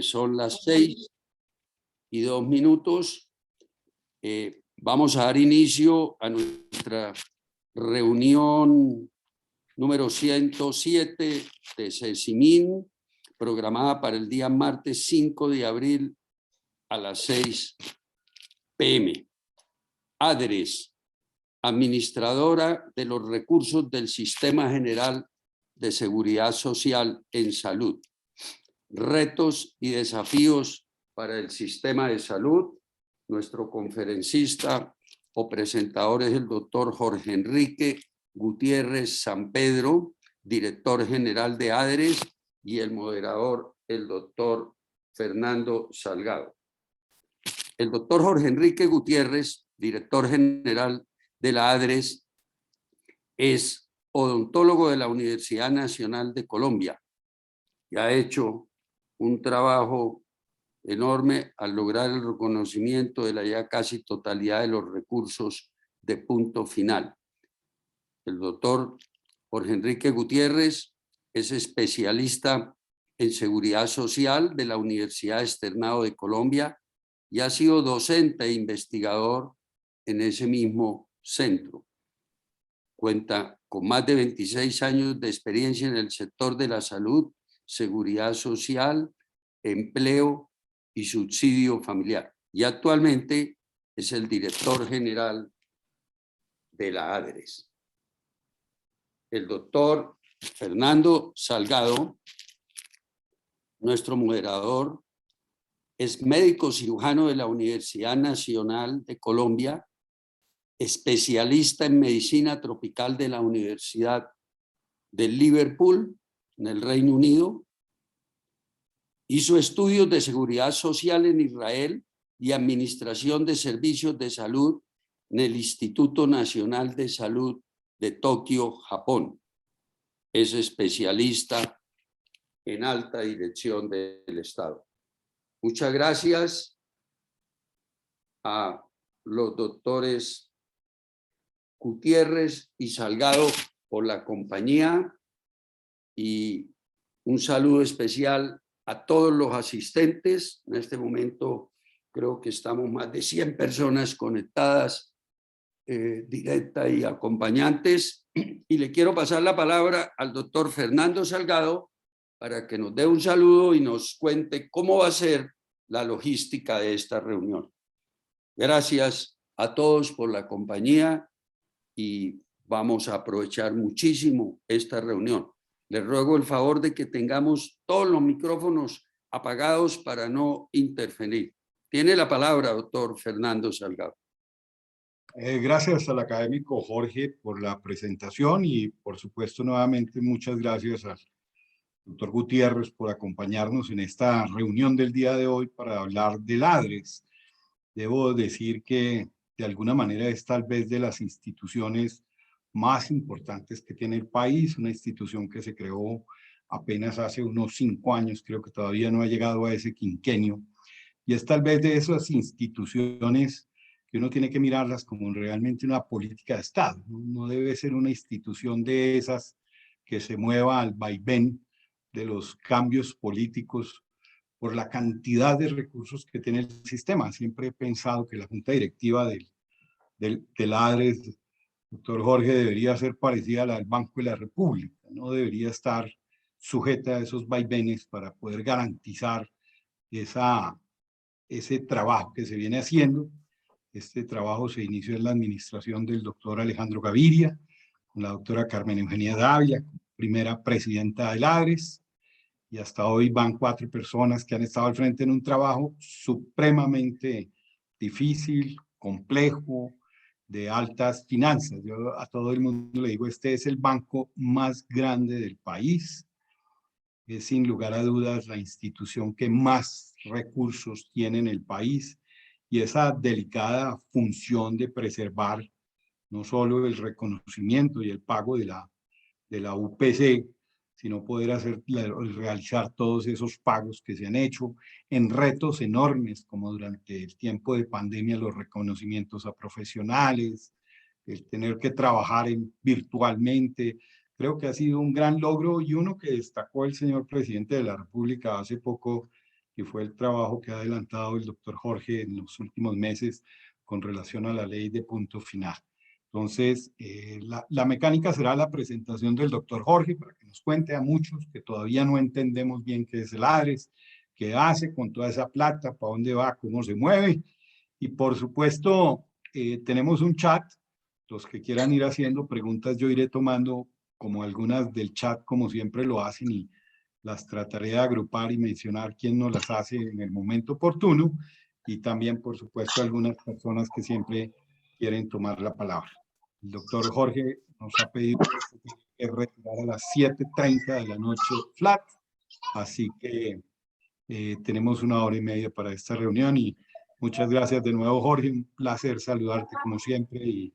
Son las 6:02. Vamos a dar inicio a nuestra reunión número 107 de CECIMIN, programada para el día martes 5 de abril a las 6 p.m. ADRES, administradora de los recursos del Sistema General de Seguridad Social en Salud. Retos y desafíos para el sistema de salud. Nuestro conferencista o presentador es el doctor Jorge Enrique Gutiérrez Sampedro, director general de ADRES, y el moderador, el doctor Fernando Salgado. El doctor Jorge Enrique Gutiérrez, director general de la ADRES, es odontólogo de la Universidad Nacional de Colombia y ha hecho un trabajo enorme al lograr el reconocimiento de la ya casi totalidad de los recursos de punto final. El doctor Jorge Enrique Gutiérrez es especialista en seguridad social de la Universidad Externado de Colombia y ha sido docente e investigador en ese mismo centro. Cuenta con más de 26 años de experiencia en el sector de la salud, seguridad social, empleo y subsidio familiar. Y actualmente es el director general de la ADRES. El doctor Fernando Salgado, nuestro moderador, es médico cirujano de la Universidad Nacional de Colombia, especialista en medicina tropical de la Universidad de Liverpool, en el Reino Unido. Hizo estudios de seguridad social en Israel y administración de servicios de salud en el Instituto Nacional de Salud de Tokio, Japón. Es especialista en alta dirección del Estado. Muchas gracias a los doctores Gutiérrez y Salgado por la compañía y un saludo especial a todos los asistentes. En este momento creo que estamos más de 100 personas conectadas, directa y acompañantes. Y le quiero pasar la palabra al doctor Fernando Salgado para que nos dé un saludo y nos cuente cómo va a ser la logística de esta reunión. Gracias a todos por la compañía y vamos a aprovechar muchísimo esta reunión. Les ruego el favor de que tengamos todos los micrófonos apagados para no interferir. Tiene la palabra, doctor Fernando Salgado. Gracias al académico Jorge por la presentación y, por supuesto, nuevamente muchas gracias al doctor Gutiérrez por acompañarnos en esta reunión del día de hoy para hablar del ADRES. Debo decir que, de alguna manera, es tal vez de las instituciones más importantes que tiene el país, una institución que se creó apenas hace unos 5 años, creo que todavía no ha llegado a ese quinquenio, y es tal vez de esas instituciones que uno tiene que mirarlas como realmente una política de Estado. No debe ser una institución de esas que se mueva al vaivén de los cambios políticos por la cantidad de recursos que tiene el sistema. Siempre he pensado que la junta directiva del ADRES, doctor Jorge, debería ser parecida a la del Banco de la República. No debería estar sujeta a esos vaivenes para poder garantizar ese trabajo que se viene haciendo. Este trabajo se inició en la administración del doctor Alejandro Gaviria, con la doctora Carmen Eugenia Dávila, primera presidenta del ADRES, y hasta hoy van 4 personas que han estado al frente en un trabajo supremamente difícil, complejo, de altas finanzas. Yo a todo el mundo le digo, este es el banco más grande del país, es sin lugar a dudas la institución que más recursos tiene en el país, y esa delicada función de preservar no solo el reconocimiento y el pago de la UPC, sino poder realizar todos esos pagos que se han hecho en retos enormes, como durante el tiempo de pandemia, los reconocimientos a profesionales, el tener que trabajar virtualmente. Creo que ha sido un gran logro y uno que destacó el señor presidente de la República hace poco, que que fue el trabajo que ha adelantado el doctor Jorge en los últimos meses con relación a la ley de punto final. Entonces, la mecánica será la presentación del doctor Jorge para que nos cuente a muchos que todavía no entendemos bien qué es el ADRES, qué hace con toda esa plata, para dónde va, cómo se mueve. Y por supuesto, tenemos un chat. Los que quieran ir haciendo preguntas, yo iré tomando como algunas del chat, como siempre lo hacen, y las trataré de agrupar y mencionar quién nos las hace en el momento oportuno, y también, por supuesto, algunas personas que siempre quieren tomar la palabra. El doctor Jorge nos ha pedido que retirar a las 7:30 de la noche flat, así que tenemos 1 hora y media para esta reunión, y muchas gracias de nuevo, Jorge. Un placer saludarte como siempre, y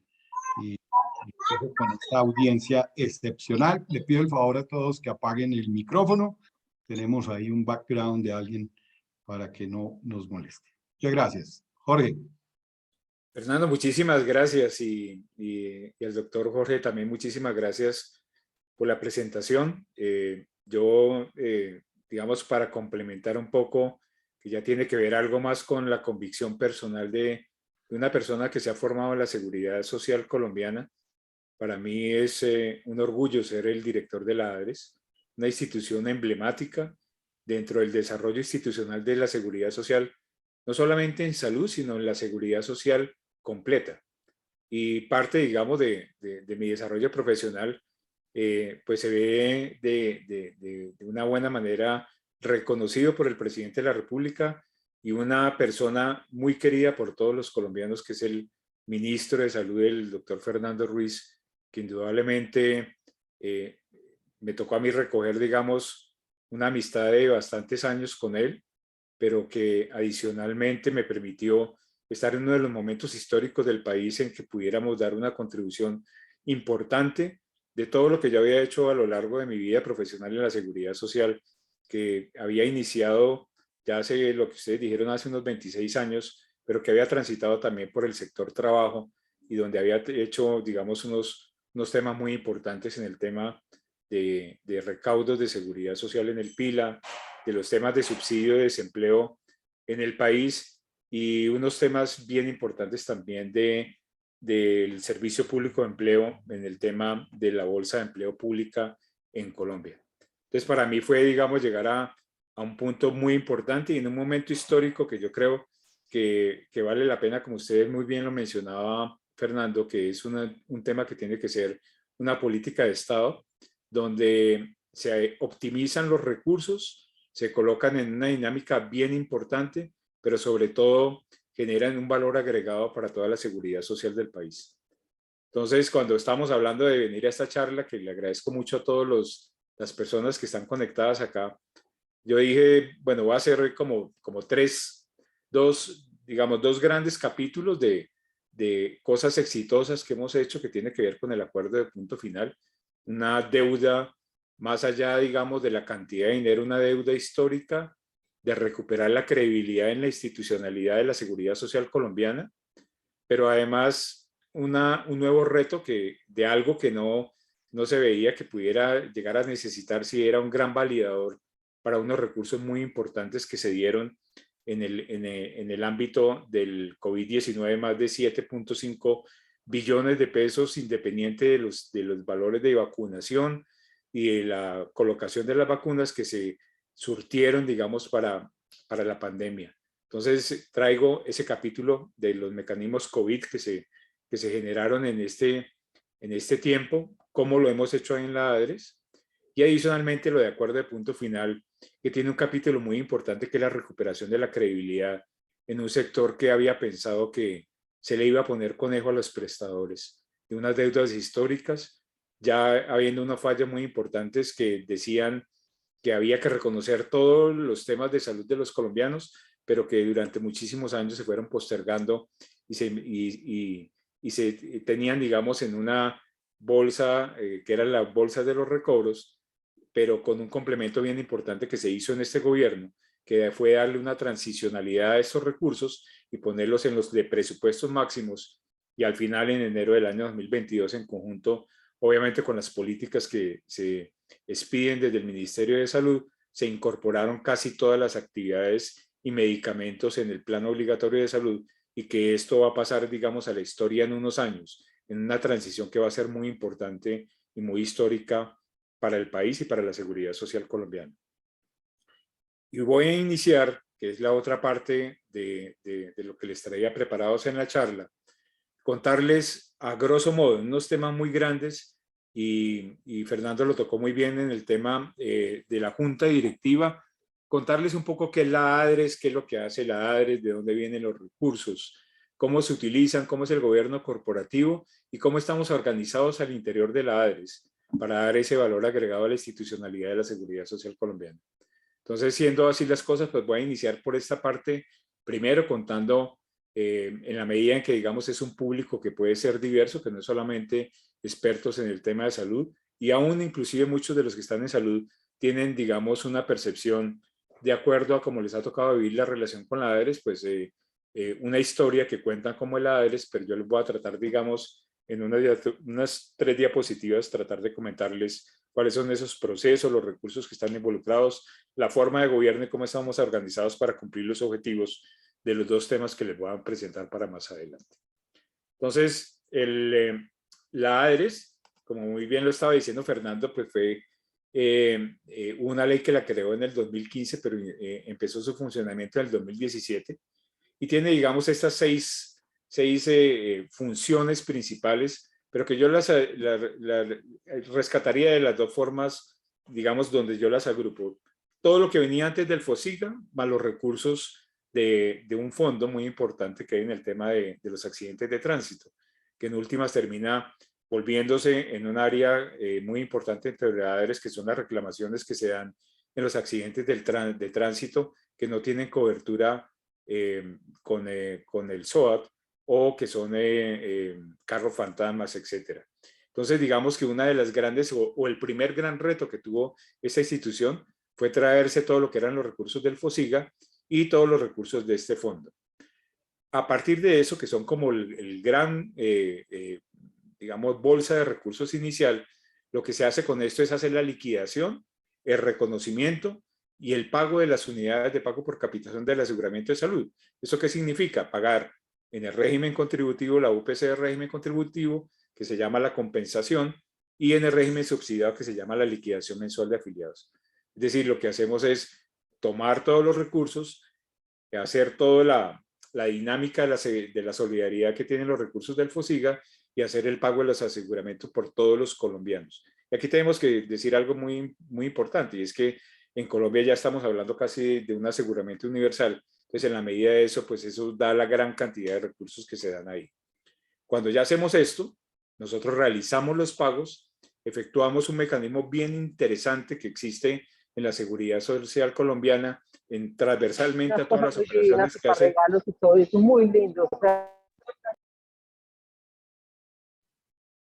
con esta audiencia excepcional. Le pido el favor a todos que apaguen el micrófono. Tenemos ahí un background de alguien para que no nos moleste. Muchas gracias. Jorge. Fernando, muchísimas gracias, y al doctor Jorge también muchísimas gracias por la presentación. Digamos, para complementar un poco, que ya tiene que ver algo más con la convicción personal de una persona que se ha formado en la seguridad social colombiana. Para mí es un orgullo ser el director de la ADRES, una institución emblemática dentro del desarrollo institucional de la seguridad social, no solamente en salud, sino en la seguridad social completa. Y parte, digamos, de mi desarrollo profesional, pues se ve de una buena manera reconocido por el presidente de la República y una persona muy querida por todos los colombianos, que es el ministro de Salud, el doctor Fernando Ruiz, que indudablemente me tocó a mí recoger, digamos, una amistad de bastantes años con él, pero que adicionalmente me permitió estar en uno de los momentos históricos del país en que pudiéramos dar una contribución importante de todo lo que yo había hecho a lo largo de mi vida profesional en la seguridad social, que había iniciado ya hace, lo que ustedes dijeron, hace unos 26 años, pero que había transitado también por el sector trabajo, y donde había hecho, digamos, unos temas muy importantes en el tema de recaudos de seguridad social en el PILA, de los temas de subsidio de desempleo en el país, y unos temas bien importantes también del servicio público de empleo en el tema de la bolsa de empleo pública en Colombia. Entonces, para mí fue, digamos, llegar a un punto muy importante y en un momento histórico que yo creo que vale la pena, como ustedes muy bien lo mencionaba, Fernando, que es un tema que tiene que ser una política de Estado, donde se optimizan los recursos, se colocan en una dinámica bien importante, pero sobre todo generan un valor agregado para toda la seguridad social del país. Entonces, cuando estamos hablando de venir a esta charla, que le agradezco mucho a todas las personas que están conectadas acá, yo dije, bueno, voy a hacer como dos grandes capítulos de cosas exitosas que hemos hecho, que tiene que ver con el acuerdo de punto final, una deuda más allá, digamos, de la cantidad de dinero, una deuda histórica de recuperar la credibilidad en la institucionalidad de la seguridad social colombiana, pero además un nuevo reto de algo que no se veía que pudiera llegar a necesitar, si era un gran validador para unos recursos muy importantes que se dieron en el ámbito del COVID-19, más de 7.5 billones de pesos, independiente de los valores de vacunación y de la colocación de las vacunas que se surtieron, digamos, para la pandemia. Entonces traigo ese capítulo de los mecanismos COVID que se generaron en este tiempo, cómo lo hemos hecho en la ADRES, y adicionalmente lo de acuerdo de punto final, que tiene un capítulo muy importante, que es la recuperación de la credibilidad en un sector que había pensado que se le iba a poner conejo a los prestadores, de unas deudas históricas, ya habiendo unas fallas muy importantes que decían que había que reconocer todos los temas de salud de los colombianos, pero que durante muchísimos años se fueron postergando y se tenían, digamos, en una bolsa, que eran las bolsas de los recobros, pero con un complemento bien importante que se hizo en este gobierno, que fue darle una transicionalidad a estos recursos y ponerlos en los de presupuestos máximos, y al final, en enero del año 2022, en conjunto, obviamente con las políticas que se expiden desde el Ministerio de Salud, se incorporaron casi todas las actividades y medicamentos en el plan obligatorio de salud y que esto va a pasar, digamos, a la historia en unos años, en una transición que va a ser muy importante y muy histórica para el país y para la seguridad social colombiana. Y voy a iniciar, que es la otra parte de lo que les traía preparados en la charla, contarles a grosso modo unos temas muy grandes y Fernando lo tocó muy bien en el tema de la junta directiva, contarles un poco qué es la ADRES, qué es lo que hace la ADRES, de dónde vienen los recursos, cómo se utilizan, cómo es el gobierno corporativo y cómo estamos organizados al interior de la ADRES para dar ese valor agregado a la institucionalidad de la seguridad social colombiana. Entonces, siendo así las cosas, pues voy a iniciar por esta parte, primero contando en la medida en que, digamos, es un público que puede ser diverso, que no es solamente expertos en el tema de salud, y aún inclusive muchos de los que están en salud tienen, digamos, una percepción de acuerdo a cómo les ha tocado vivir la relación con la ADRES, pues una historia que cuentan como el ADRES, pero yo les voy a tratar, digamos, en unas 3 diapositivas, tratar de comentarles cuáles son esos procesos, los recursos que están involucrados, la forma de gobierno y cómo estamos organizados para cumplir los objetivos de los 2 temas que les voy a presentar para más adelante. Entonces, la ADRES, como muy bien lo estaba diciendo Fernando, pues fue una ley que la creó en el 2015, pero empezó su funcionamiento en el 2017 y tiene, digamos, estas 6 funciones principales, pero que yo las rescataría de las 2 formas, digamos, donde yo las agrupo. Todo lo que venía antes del FOSIGA, más los recursos de un fondo muy importante que hay en el tema de los accidentes de tránsito, que en últimas termina volviéndose en un área muy importante entre las ADRES, que son las reclamaciones que se dan en los accidentes de tránsito que no tienen cobertura con el SOAT o que son carros fantasmas, etc. Entonces, digamos que una de las grandes o el primer gran reto que tuvo esta institución fue traerse todo lo que eran los recursos del FOSIGA y todos los recursos de este fondo. A partir de eso, que son como el gran, digamos, bolsa de recursos inicial, lo que se hace con esto es hacer la liquidación, el reconocimiento y el pago de las unidades de pago por capitación del aseguramiento de salud. ¿Eso qué significa? Pagar en el régimen contributivo, la UPC del régimen contributivo, que se llama la compensación, y en el régimen subsidiado, que se llama la liquidación mensual de afiliados. Es decir, lo que hacemos es tomar todos los recursos, hacer toda la dinámica de la solidaridad que tienen los recursos del FOSIGA y hacer el pago de los aseguramientos por todos los colombianos. Y aquí tenemos que decir algo muy, muy importante, y es que en Colombia ya estamos hablando casi de un aseguramiento universal. Entonces, en la medida de eso, pues eso da la gran cantidad de recursos que se dan ahí. Cuando ya hacemos esto, nosotros realizamos los pagos, efectuamos un mecanismo bien interesante que existe en la seguridad social colombiana, transversalmente a todas las operaciones que hace. Todo eso muy lindo.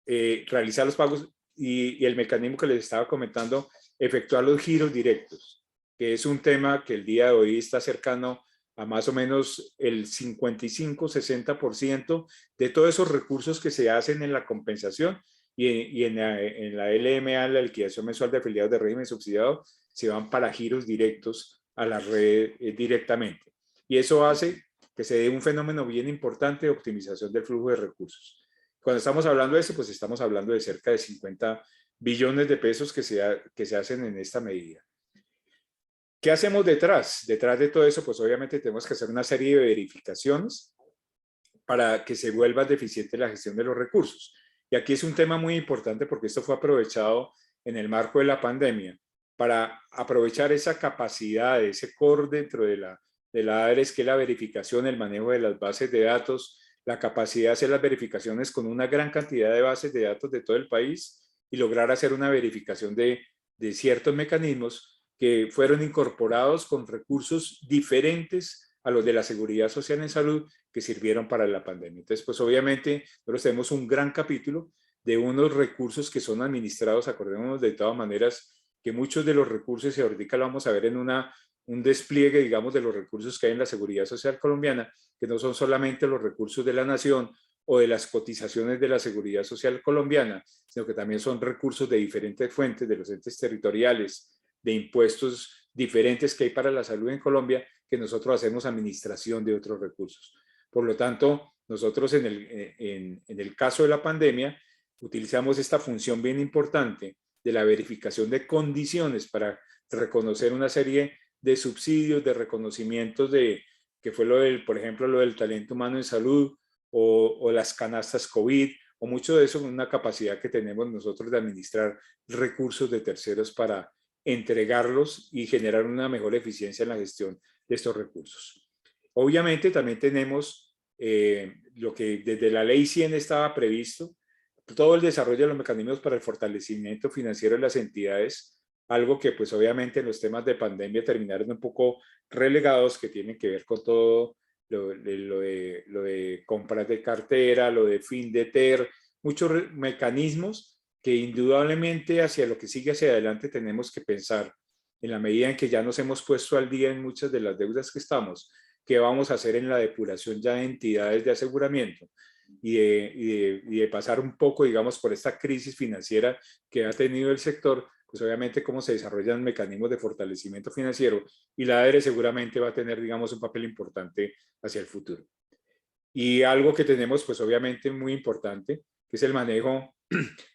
Realizar los pagos y el mecanismo que les estaba comentando, efectuar los giros directos, que es un tema que el día de hoy está cercano a más o menos el 55-60% de todos esos recursos que se hacen en la compensación y en la LMA, la liquidación mensual de afiliados de régimen subsidiado, se van para giros directos a la red directamente. Y eso hace que se dé un fenómeno bien importante de optimización del flujo de recursos. Cuando estamos hablando de eso, pues estamos hablando de cerca de 50 billones de pesos que se hacen en esta medida. ¿Qué hacemos detrás? Detrás de todo eso, pues obviamente tenemos que hacer una serie de verificaciones para que se vuelva deficiente la gestión de los recursos. Y aquí es un tema muy importante porque esto fue aprovechado en el marco de la pandemia para aprovechar esa capacidad, ese core dentro de la ADRES, que es la verificación, el manejo de las bases de datos, la capacidad de hacer las verificaciones con una gran cantidad de bases de datos de todo el país y lograr hacer una verificación de ciertos mecanismos que fueron incorporados con recursos diferentes a los de la seguridad social en salud que sirvieron para la pandemia. Entonces, pues obviamente nosotros tenemos un gran capítulo de unos recursos que son administrados, acordémonos de todas maneras que muchos de los recursos, y ahorita lo vamos a ver en un despliegue, digamos, de los recursos que hay en la seguridad social colombiana, que no son solamente los recursos de la nación o de las cotizaciones de la seguridad social colombiana, sino que también son recursos de diferentes fuentes, de los entes territoriales, de impuestos diferentes que hay para la salud en Colombia, que nosotros hacemos administración de otros recursos. Por lo tanto, nosotros en el caso de la pandemia, utilizamos esta función bien importante de la verificación de condiciones para reconocer una serie de subsidios, de reconocimientos que fue por ejemplo, lo del talento humano en salud o las canastas COVID, o mucho de eso, una capacidad que tenemos nosotros de administrar recursos de terceros para entregarlos y generar una mejor eficiencia en la gestión de estos recursos. Obviamente también tenemos lo que desde la ley 100 estaba previsto, todo el desarrollo de los mecanismos para el fortalecimiento financiero de las entidades, algo que pues obviamente en los temas de pandemia terminaron un poco relegados, que tienen que ver con todo lo de compras de cartera, lo de fin de TER, muchos mecanismos que indudablemente hacia lo que sigue hacia adelante tenemos que pensar, en la medida en que ya nos hemos puesto al día en muchas de las deudas que estamos, qué vamos a hacer en la depuración ya de entidades de aseguramiento y de pasar un poco, digamos, por esta crisis financiera que ha tenido el sector, pues obviamente cómo se desarrollan mecanismos de fortalecimiento financiero, y la ADERE seguramente va a tener, digamos, un papel importante hacia el futuro. Y algo que tenemos, pues obviamente muy importante, que es el manejo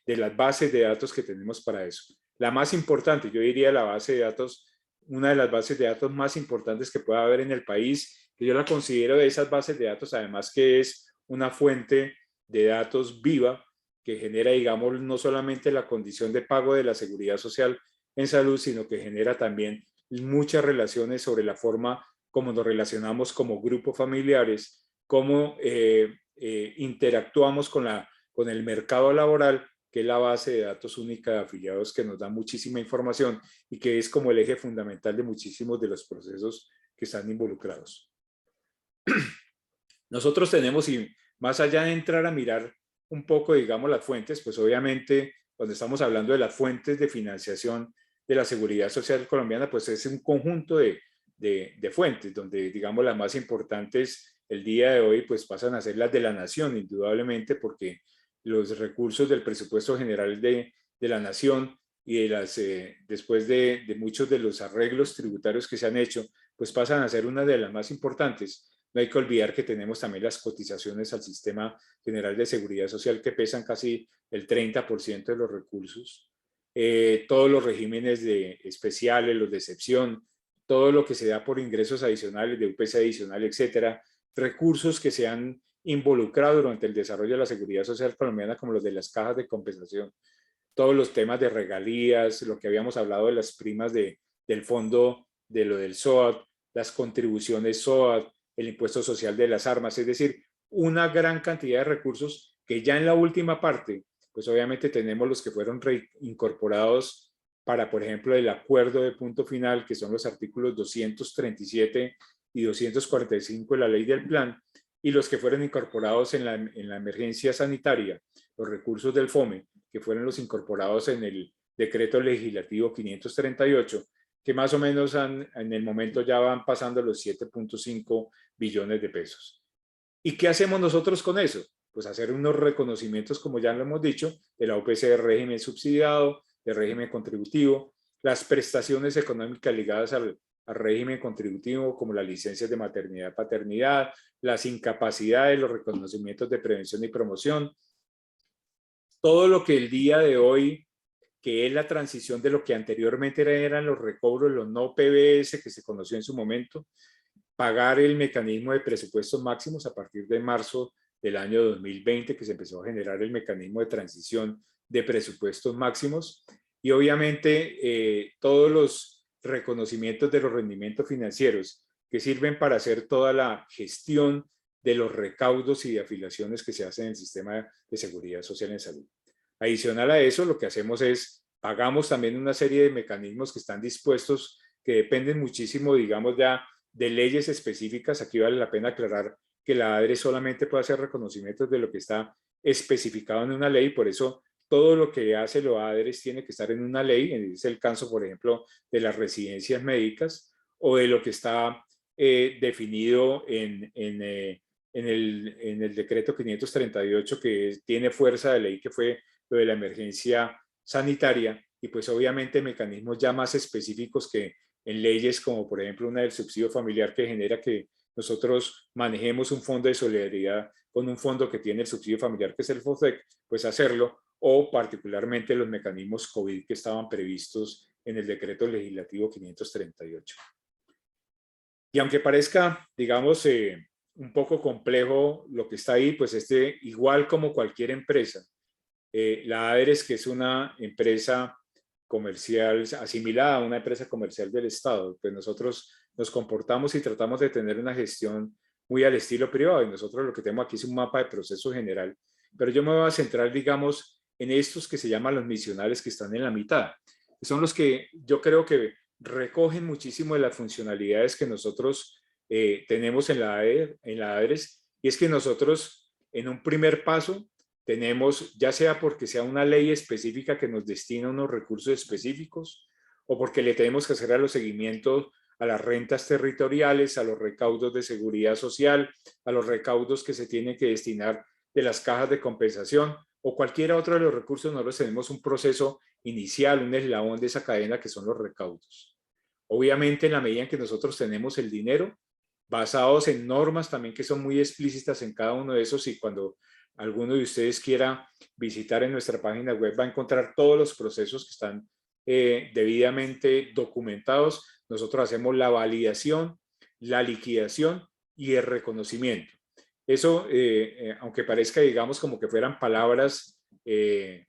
de las bases de datos que tenemos para eso. La más importante, yo diría la base de datos, una de las bases de datos más importantes que pueda haber en el país, que yo la considero de esas bases de datos, además que es una fuente de datos viva, que genera, digamos, no solamente la condición de pago de la seguridad social en salud, sino que genera también muchas relaciones sobre la forma como nos relacionamos como grupos familiares, cómo interactuamos con el mercado laboral, que es la base de datos única de afiliados, que nos da muchísima información y que es como el eje fundamental de muchísimos de los procesos que están involucrados. Nosotros tenemos, y más allá de entrar a mirar un poco, digamos, las fuentes, pues obviamente cuando estamos hablando de las fuentes de financiación de la seguridad social colombiana, pues es un conjunto de fuentes, donde, digamos, las más importantes el día de hoy, pues pasan a ser las de la nación, indudablemente, porque los recursos del presupuesto general de la nación y después de muchos de los arreglos tributarios que se han hecho, pues pasan a ser una de las más importantes. No hay que olvidar que tenemos también las cotizaciones al Sistema General de Seguridad Social, que pesan casi el 30% de los recursos. Todos los regímenes especiales, los de excepción, todo lo que se da por ingresos adicionales, de UPC adicional, etcétera, recursos que se han involucrado durante el desarrollo de la seguridad social colombiana, como los de las cajas de compensación, todos los temas de regalías, lo que habíamos hablado de las primas del fondo, de lo del SOAT, las contribuciones SOAT, el impuesto social de las armas, es decir, una gran cantidad de recursos que ya en la última parte, pues obviamente tenemos los que fueron reincorporados para, por ejemplo, el acuerdo de punto final, que son los artículos 237 y 245 de la ley del plan, y los que fueron incorporados en la emergencia sanitaria, los recursos del FOME, que fueron los incorporados en el decreto legislativo 538, que más o menos en el momento ya van pasando los 7.5 billones de pesos. ¿Y qué hacemos nosotros con eso? Pues hacer unos reconocimientos, como ya lo hemos dicho, de la UPC de régimen subsidiado, de régimen contributivo, las prestaciones económicas ligadas al régimen contributivo, como las licencias de maternidad, paternidad, las incapacidades, los reconocimientos de prevención y promoción, todo lo que el día de hoy, que es la transición de lo que anteriormente eran los recobros, los no PBS que se conoció en su momento, pagar el mecanismo de presupuestos máximos a partir de marzo del año 2020, que se empezó a generar el mecanismo de transición de presupuestos máximos, y obviamente todos los reconocimientos de los rendimientos financieros que sirven para hacer toda la gestión de los recaudos y de afiliaciones que se hacen en el sistema de seguridad social en salud. Adicional a eso, lo que hacemos es, pagamos también una serie de mecanismos que están dispuestos, que dependen muchísimo, digamos, ya de leyes específicas. Aquí vale la pena aclarar que la ADERE solamente puede hacer reconocimientos de lo que está especificado en una ley, por eso todo lo que hace los ADERES tiene que estar en una ley. Es el caso, por ejemplo, de las residencias médicas o de lo que está definido en el decreto 538, que tiene fuerza de ley, que fue lo de la emergencia sanitaria, y pues obviamente mecanismos ya más específicos que en leyes como por ejemplo una del subsidio familiar que genera que nosotros manejemos un fondo de solidaridad con un fondo que tiene el subsidio familiar que es el FOSEC, pues hacerlo, o particularmente los mecanismos COVID que estaban previstos en el decreto legislativo 538. Y aunque parezca, digamos, un poco complejo lo que está ahí, pues igual como cualquier empresa, la ADERES, que es una empresa comercial asimilada a una empresa comercial del Estado, pues nosotros nos comportamos y tratamos de tener una gestión muy al estilo privado, y nosotros lo que tenemos aquí es un mapa de proceso general, pero yo me voy a centrar, digamos, en estos que se llaman los misionales, que están en la mitad, que son los que yo creo que recogen muchísimo de las funcionalidades que nosotros tenemos en la ADERES, y es que nosotros en un primer paso tenemos, ya sea porque sea una ley específica que nos destina unos recursos específicos, o porque le tenemos que hacer a los seguimientos a las rentas territoriales, a los recaudos de seguridad social, a los recaudos que se tienen que destinar de las cajas de compensación, o cualquier otro de los recursos. Nosotros tenemos un proceso inicial, un eslabón de esa cadena que son los recaudos. Obviamente, en la medida en que nosotros tenemos el dinero, basados en normas también que son muy explícitas en cada uno de esos, y cuando alguno de ustedes quiera visitar en nuestra página web va a encontrar todos los procesos que están debidamente documentados. Nosotros hacemos la validación, la liquidación y el reconocimiento. Eso, aunque parezca, digamos, como que fueran palabras que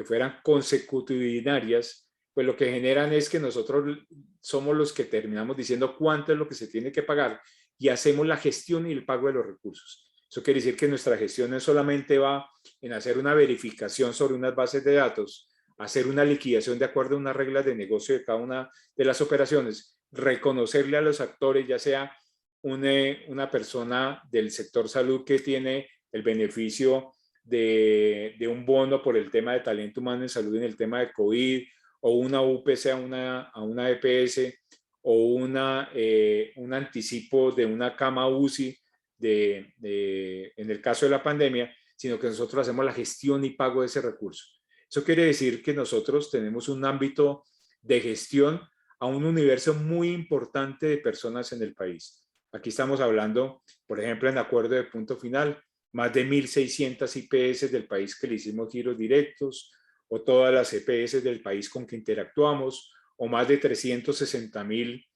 fueran consecutividinarias, pues lo que generan es que nosotros somos los que terminamos diciendo cuánto es lo que se tiene que pagar, y hacemos la gestión y el pago de los recursos. Eso quiere decir que nuestra gestión no solamente va en hacer una verificación sobre unas bases de datos, hacer una liquidación de acuerdo a unas reglas de negocio de cada una de las operaciones, reconocerle a los actores, ya sea una persona del sector salud que tiene el beneficio de un bono por el tema de talento humano en salud en el tema de COVID, o una UPC a una EPS, o un anticipo de una cama UCI en el caso de la pandemia, sino que nosotros hacemos la gestión y pago de ese recurso. Eso quiere decir que nosotros tenemos un ámbito de gestión a un universo muy importante de personas en el país. Aquí estamos hablando, por ejemplo, en acuerdo de punto final, más de 1.600 IPS del país que le hicimos giros directos, o todas las EPS del país con que interactuamos, o más de 360.000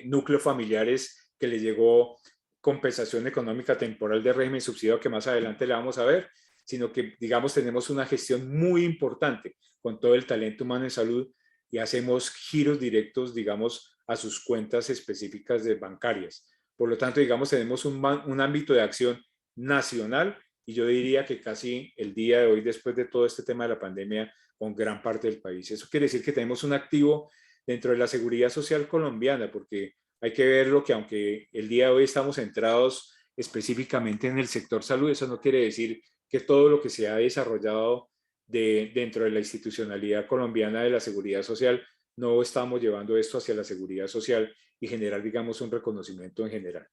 núcleos familiares que les llegó compensación económica temporal de régimen subsidiado, que más adelante la vamos a ver, sino que, digamos, tenemos una gestión muy importante con todo el talento humano en salud, y hacemos giros directos, digamos, a sus cuentas específicas de bancarias. Por lo tanto, digamos, tenemos un ámbito de acción nacional, y yo diría que casi el día de hoy, después de todo este tema de la pandemia, con gran parte del país. Eso quiere decir que tenemos un activo dentro de la seguridad social colombiana, porque hay que verlo que aunque el día de hoy estamos centrados específicamente en el sector salud, eso no quiere decir que todo lo que se ha desarrollado dentro de la institucionalidad colombiana de la seguridad social, no estamos llevando esto hacia la seguridad social y generar, digamos, un reconocimiento en general.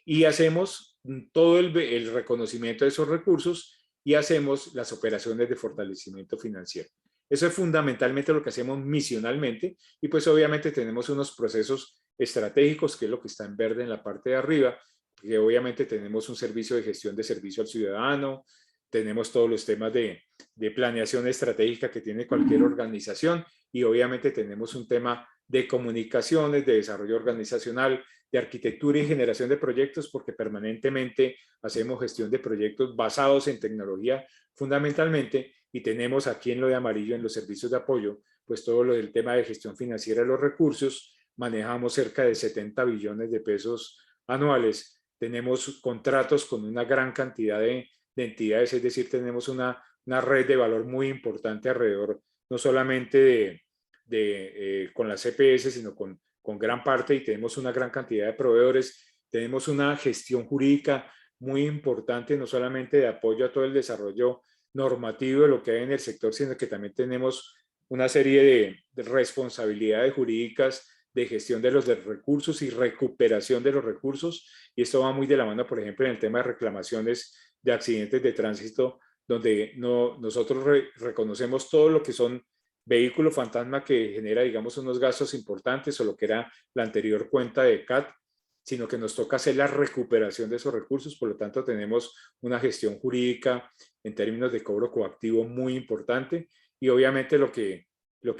Y hacemos todo el reconocimiento de esos recursos, y hacemos las operaciones de fortalecimiento financiero. Eso es fundamentalmente lo que hacemos misionalmente, y pues obviamente tenemos unos procesos estratégicos, que es lo que está en verde en la parte de arriba, que obviamente tenemos un servicio de gestión de servicio al ciudadano, tenemos todos los temas de planeación estratégica que tiene cualquier organización, y obviamente tenemos un tema de comunicaciones, de desarrollo organizacional, de arquitectura y generación de proyectos, porque permanentemente hacemos gestión de proyectos basados en tecnología fundamentalmente, y tenemos aquí en lo de amarillo, en los servicios de apoyo, pues todo lo del tema de gestión financiera de los recursos. Manejamos cerca de 70 billones de pesos anuales, tenemos contratos con una gran cantidad de entidades, es decir, tenemos una red de valor muy importante alrededor, no solamente con las CPS, sino con gran parte, y tenemos una gran cantidad de proveedores. Tenemos una gestión jurídica muy importante, no solamente de apoyo a todo el desarrollo normativo de lo que hay en el sector, sino que también tenemos una serie de responsabilidades jurídicas de gestión de los recursos y recuperación de los recursos, y esto va muy de la mano, por ejemplo, en el tema de reclamaciones de accidentes de tránsito, donde nosotros reconocemos todo lo que son vehículo fantasma que genera, digamos, unos gastos importantes o lo que era la anterior cuenta de CAT, sino que nos toca hacer la recuperación de esos recursos. Por lo tanto, tenemos una gestión jurídica en términos de cobro coactivo muy importante y obviamente lo que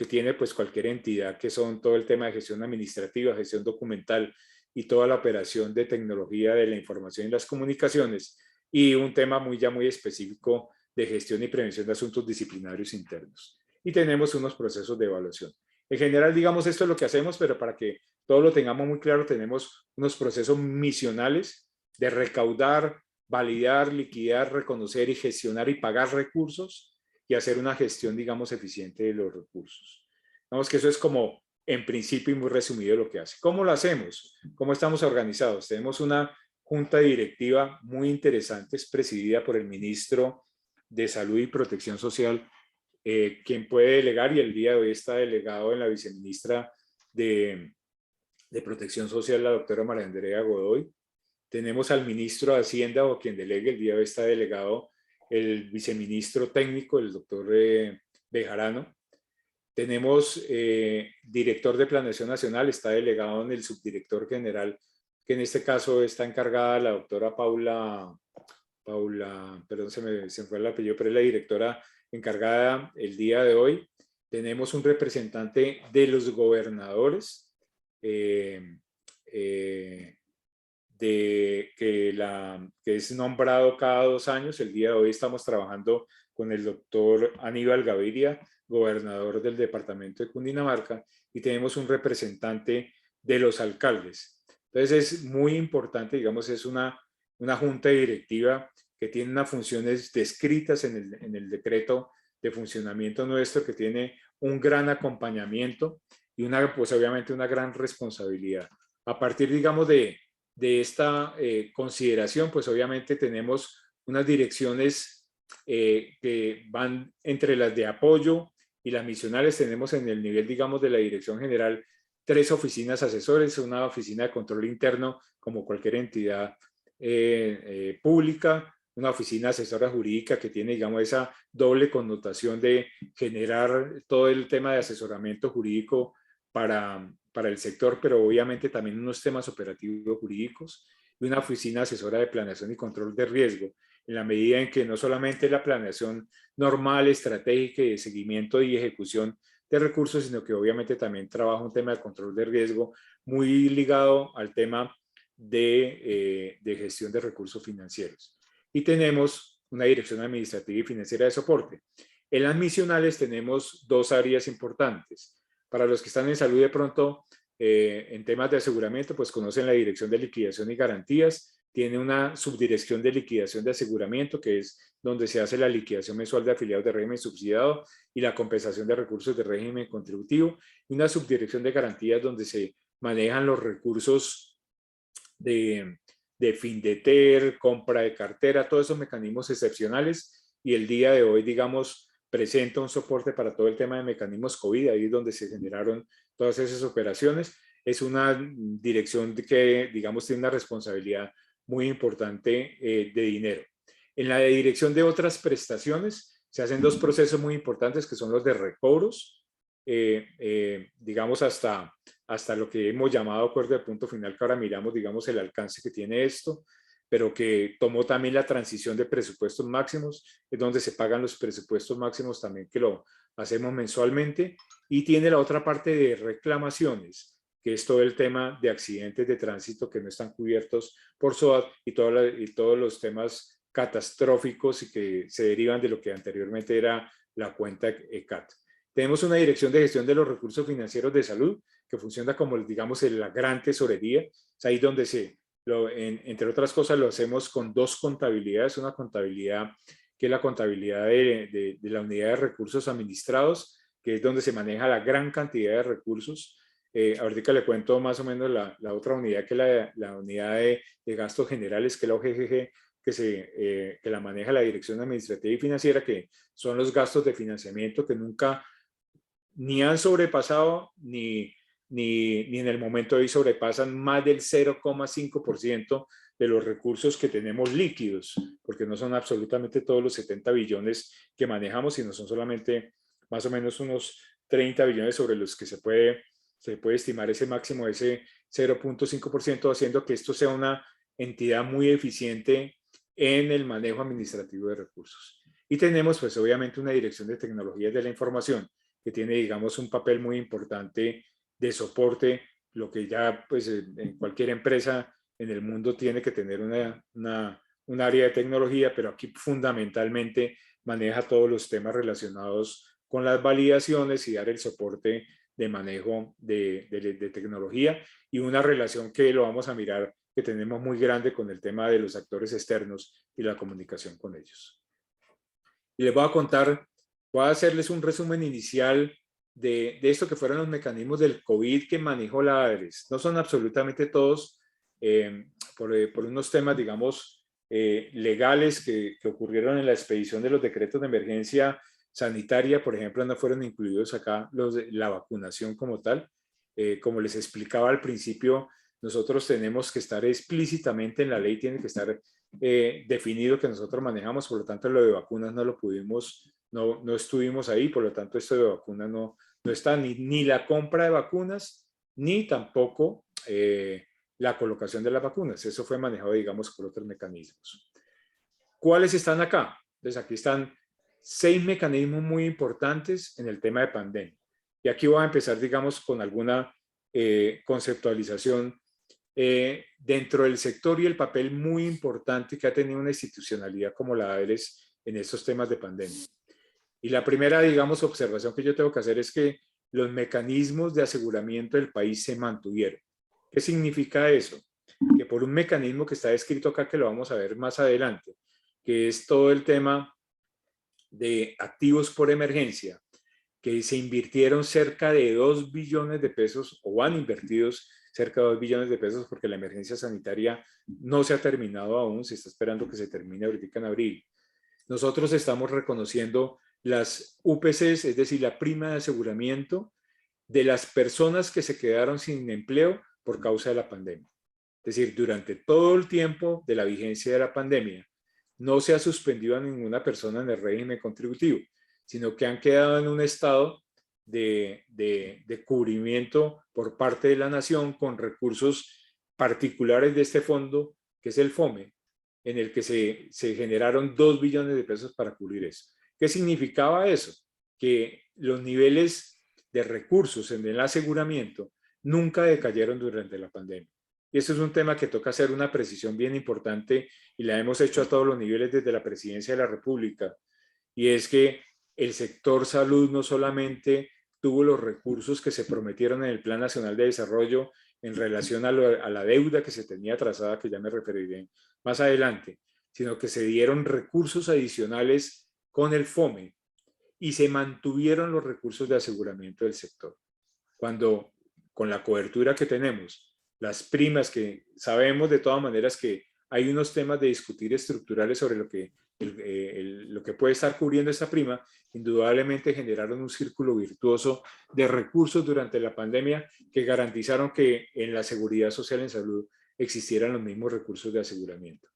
tiene pues cualquier entidad, que son todo el tema de gestión administrativa, gestión documental y toda la operación de tecnología de la información y las comunicaciones, y un tema muy específico de gestión y prevención de asuntos disciplinarios internos. Y tenemos unos procesos de evaluación. En general, digamos, esto es lo que hacemos, pero para que todo lo tengamos muy claro, tenemos unos procesos misionales de recaudar, validar, liquidar, reconocer y gestionar y pagar recursos y hacer una gestión, digamos, eficiente de los recursos. Digamos que eso es como, en principio y muy resumido, lo que hace. ¿Cómo lo hacemos? ¿Cómo estamos organizados? Tenemos una junta directiva muy interesante, es presidida por el ministro de Salud y Protección Social, quien puede delegar, y el día de hoy está delegado en la viceministra de Protección Social, la doctora María Andrea Godoy. Tenemos al ministro de Hacienda, o quien delegue, el día de hoy está delegado el viceministro técnico, el doctor Bejarano. Tenemos director de Planeación Nacional, está delegado en el subdirector general, que en este caso está encargada la doctora Paula, perdón, se me fue el apellido, pero es la directora encargada el día de hoy. Tenemos un representante de los gobernadores, que es nombrado cada 2 años. El día de hoy estamos trabajando con el doctor Aníbal Gaviria, gobernador del departamento de Cundinamarca, y tenemos un representante de los alcaldes. Entonces es muy importante, digamos, es una junta directiva que tiene unas funciones descritas en el decreto de funcionamiento nuestro, que tiene un gran acompañamiento y pues obviamente una gran responsabilidad. A partir, digamos, de esta consideración, pues obviamente tenemos unas direcciones que van entre las de apoyo y las misionales. Tenemos en el nivel, digamos, de la dirección general 3 oficinas asesores, una oficina de control interno como cualquier entidad pública, una oficina asesora jurídica que tiene, digamos, esa doble connotación de generar todo el tema de asesoramiento jurídico para el sector, pero obviamente también unos temas operativos jurídicos, y una oficina asesora de planeación y control de riesgo, en la medida en que no solamente la planeación normal, estratégica y de seguimiento y ejecución de recursos, sino que obviamente también trabaja un tema de control de riesgo muy ligado al tema de gestión de recursos financieros. Y tenemos una dirección administrativa y financiera de soporte. En las misionales tenemos 2 áreas importantes. Para los que están en salud, de pronto, en temas de aseguramiento, pues conocen la Dirección de Liquidación y Garantías. Tiene una subdirección de liquidación de aseguramiento, que es donde se hace la liquidación mensual de afiliados de régimen subsidiado y la compensación de recursos de régimen contributivo. Y una subdirección de garantías donde se manejan los recursos de FINDETER, compra de cartera, todos esos mecanismos excepcionales. Y el día de hoy, digamos, presenta un soporte para todo el tema de mecanismos COVID, ahí es donde se generaron todas esas operaciones. Es una dirección que, digamos, tiene una responsabilidad muy importante de dinero. En la dirección de otras prestaciones se hacen 2 procesos muy importantes, que son los de recobros, digamos, hasta lo que hemos llamado acuerdo de punto final, que ahora miramos, digamos, el alcance que tiene esto, pero que tomó también la transición de presupuestos máximos, es donde se pagan los presupuestos máximos también, que lo hacemos mensualmente. Y tiene la otra parte de reclamaciones, que es todo el tema de accidentes de tránsito que no están cubiertos por SOAT, y todos los temas catastróficos y que se derivan de lo que anteriormente era la cuenta ECAT. Tenemos una dirección de gestión de los recursos financieros de salud, que funciona como, digamos, la gran tesorería. Es ahí donde entre otras cosas, lo hacemos con 2 contabilidades. Una contabilidad que es la contabilidad de la unidad de recursos administrados, que es donde se maneja la gran cantidad de recursos. Ahorita le cuento más o menos la otra unidad, que es la unidad de gastos generales, que es la OGGG, que la maneja la Dirección Administrativa y Financiera, que son los gastos de financiamiento que nunca ni han sobrepasado ni en el momento de hoy sobrepasan más del 0,5% de los recursos que tenemos líquidos, porque no son absolutamente todos los 70 billones que manejamos, sino son solamente más o menos unos 30 billones sobre los que se puede estimar ese máximo de ese 0.5%, haciendo que esto sea una entidad muy eficiente en el manejo administrativo de recursos. Y tenemos pues obviamente una dirección de tecnologías de la información que tiene, digamos, un papel muy importante de soporte, lo que ya pues en cualquier empresa en el mundo tiene que tener un área de tecnología, pero aquí fundamentalmente maneja todos los temas relacionados con las validaciones y dar el soporte de manejo de tecnología, y una relación que lo vamos a mirar que tenemos muy grande con el tema de los actores externos y la comunicación con ellos. Y les voy a contar, voy a hacerles un resumen inicial de esto que fueron los mecanismos del COVID que manejó la ADRES. No son absolutamente todos por unos temas, digamos, legales que ocurrieron en la expedición de los decretos de emergencia sanitaria. Por ejemplo, no fueron incluidos acá los de la vacunación como tal. Como les explicaba al principio, nosotros tenemos que estar explícitamente en la ley, tiene que estar definido que nosotros manejamos, por lo tanto lo de vacunas no lo pudimos, no estuvimos ahí, por lo tanto esto de vacunas no está, ni la compra de vacunas, ni tampoco la colocación de las vacunas. Eso fue manejado, digamos, por otros mecanismos. ¿Cuáles están acá? Entonces aquí están 6 mecanismos muy importantes en el tema de pandemia. Y aquí voy a empezar, digamos, con alguna conceptualización dentro del sector y el papel muy importante que ha tenido una institucionalidad como la ADRES en estos temas de pandemia. Y la primera, digamos, observación que yo tengo que hacer es que los mecanismos de aseguramiento del país se mantuvieron. ¿Qué significa eso? Que por un mecanismo que está descrito acá, que lo vamos a ver más adelante, que es todo el tema de activos por emergencia, que se invirtieron cerca de 2 billones de pesos, o van invertidos cerca de 2 billones de pesos, porque la emergencia sanitaria no se ha terminado aún, se está esperando que se termine ahorita en abril. Nosotros estamos reconociendo las UPCs, es decir, la prima de aseguramiento de las personas que se quedaron sin empleo por causa de la pandemia. Es decir, durante todo el tiempo de la vigencia de la pandemia, no se ha suspendido a ninguna persona en el régimen contributivo, sino que han quedado en un estado de cubrimiento por parte de la nación con recursos particulares de este fondo, que es el FOME, en el que se generaron 2 billones de pesos para cubrir eso. ¿Qué significaba eso? Que los niveles de recursos en el aseguramiento nunca decayeron durante la pandemia. Y eso es un tema que toca hacer una precisión bien importante, y la hemos hecho a todos los niveles desde la Presidencia de la República, y es que el sector salud no solamente tuvo los recursos que se prometieron en el Plan Nacional de Desarrollo en relación a la deuda que se tenía trazada, que ya me referiré más adelante, sino que se dieron recursos adicionales con el FOME y se mantuvieron los recursos de aseguramiento del sector. Cuando con la cobertura que tenemos, las primas, que sabemos de todas maneras que hay unos temas de discutir estructurales sobre lo que puede estar cubriendo esta prima, indudablemente generaron un círculo virtuoso de recursos durante la pandemia que garantizaron que en la seguridad social en salud existieran los mismos recursos de aseguramiento.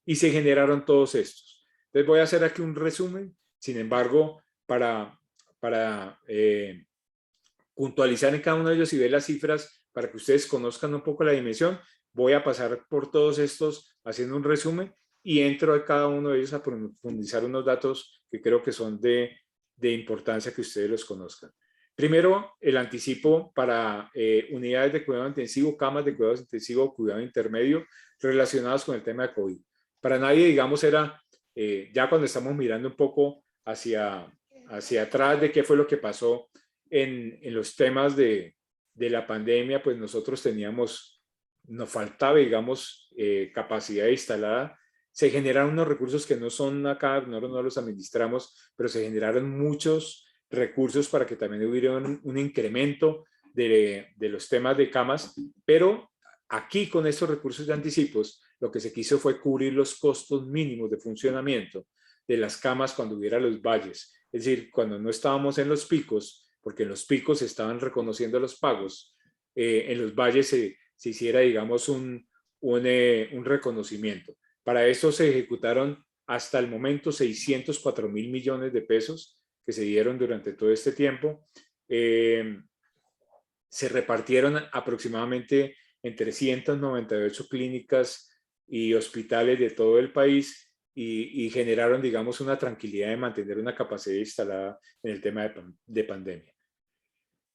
Y se generaron todos estos. Entonces voy a hacer aquí un resumen, sin embargo, para puntualizar en cada uno de ellos y ver las cifras para que ustedes conozcan un poco la dimensión. Voy a pasar por todos estos haciendo un resumen y entro de cada uno de ellos a profundizar unos datos que creo que son de importancia que ustedes los conozcan. Primero, el anticipo para unidades de cuidado intensivo, camas de cuidado intensivo o cuidado intermedio relacionados con el tema de COVID. Para nadie, digamos, era ya cuando estamos mirando un poco hacia atrás de qué fue lo que pasó en los temas de la pandemia, pues nosotros nos faltaba, digamos, capacidad instalada. Se generaron unos recursos que no son acá, no los administramos, pero se generaron muchos recursos para que también hubiera un incremento de los temas de camas, pero aquí con estos recursos de anticipos, lo que se quiso fue cubrir los costos mínimos de funcionamiento de las camas cuando hubiera los valles, es decir, cuando no estábamos en los picos, porque en los picos se estaban reconociendo los pagos, en los valles se hiciera, digamos, un reconocimiento. Para eso se ejecutaron hasta el momento 604.000 millones de pesos que se dieron durante todo este tiempo. se repartieron aproximadamente en 398 clínicas y hospitales de todo el país y generaron, digamos, una tranquilidad de mantener una capacidad instalada en el tema de pandemia.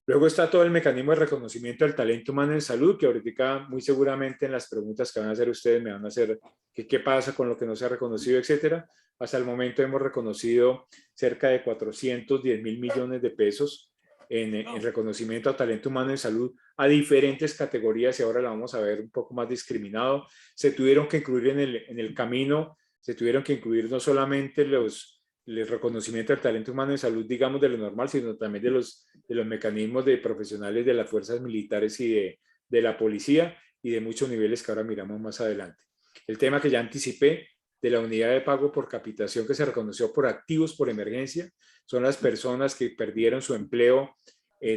Luego está todo el mecanismo de reconocimiento del talento humano en salud, que ahorita muy seguramente en las preguntas que van a hacer ustedes me van a hacer qué pasa con lo que no se ha reconocido, etcétera. Hasta el momento hemos reconocido cerca de 410.000 millones de pesos en reconocimiento a talento humano en salud a diferentes categorías, y ahora la vamos a ver un poco más discriminado. Se tuvieron que incluir en el camino, se tuvieron que incluir no solamente el reconocimiento del talento humano en salud, digamos, de lo normal, sino también de los mecanismos de profesionales de las fuerzas militares y de la policía y de muchos niveles que ahora miramos más adelante. El tema que ya anticipé de la unidad de pago por capitación que se reconoció por activos por emergencia, son las personas que perdieron su empleo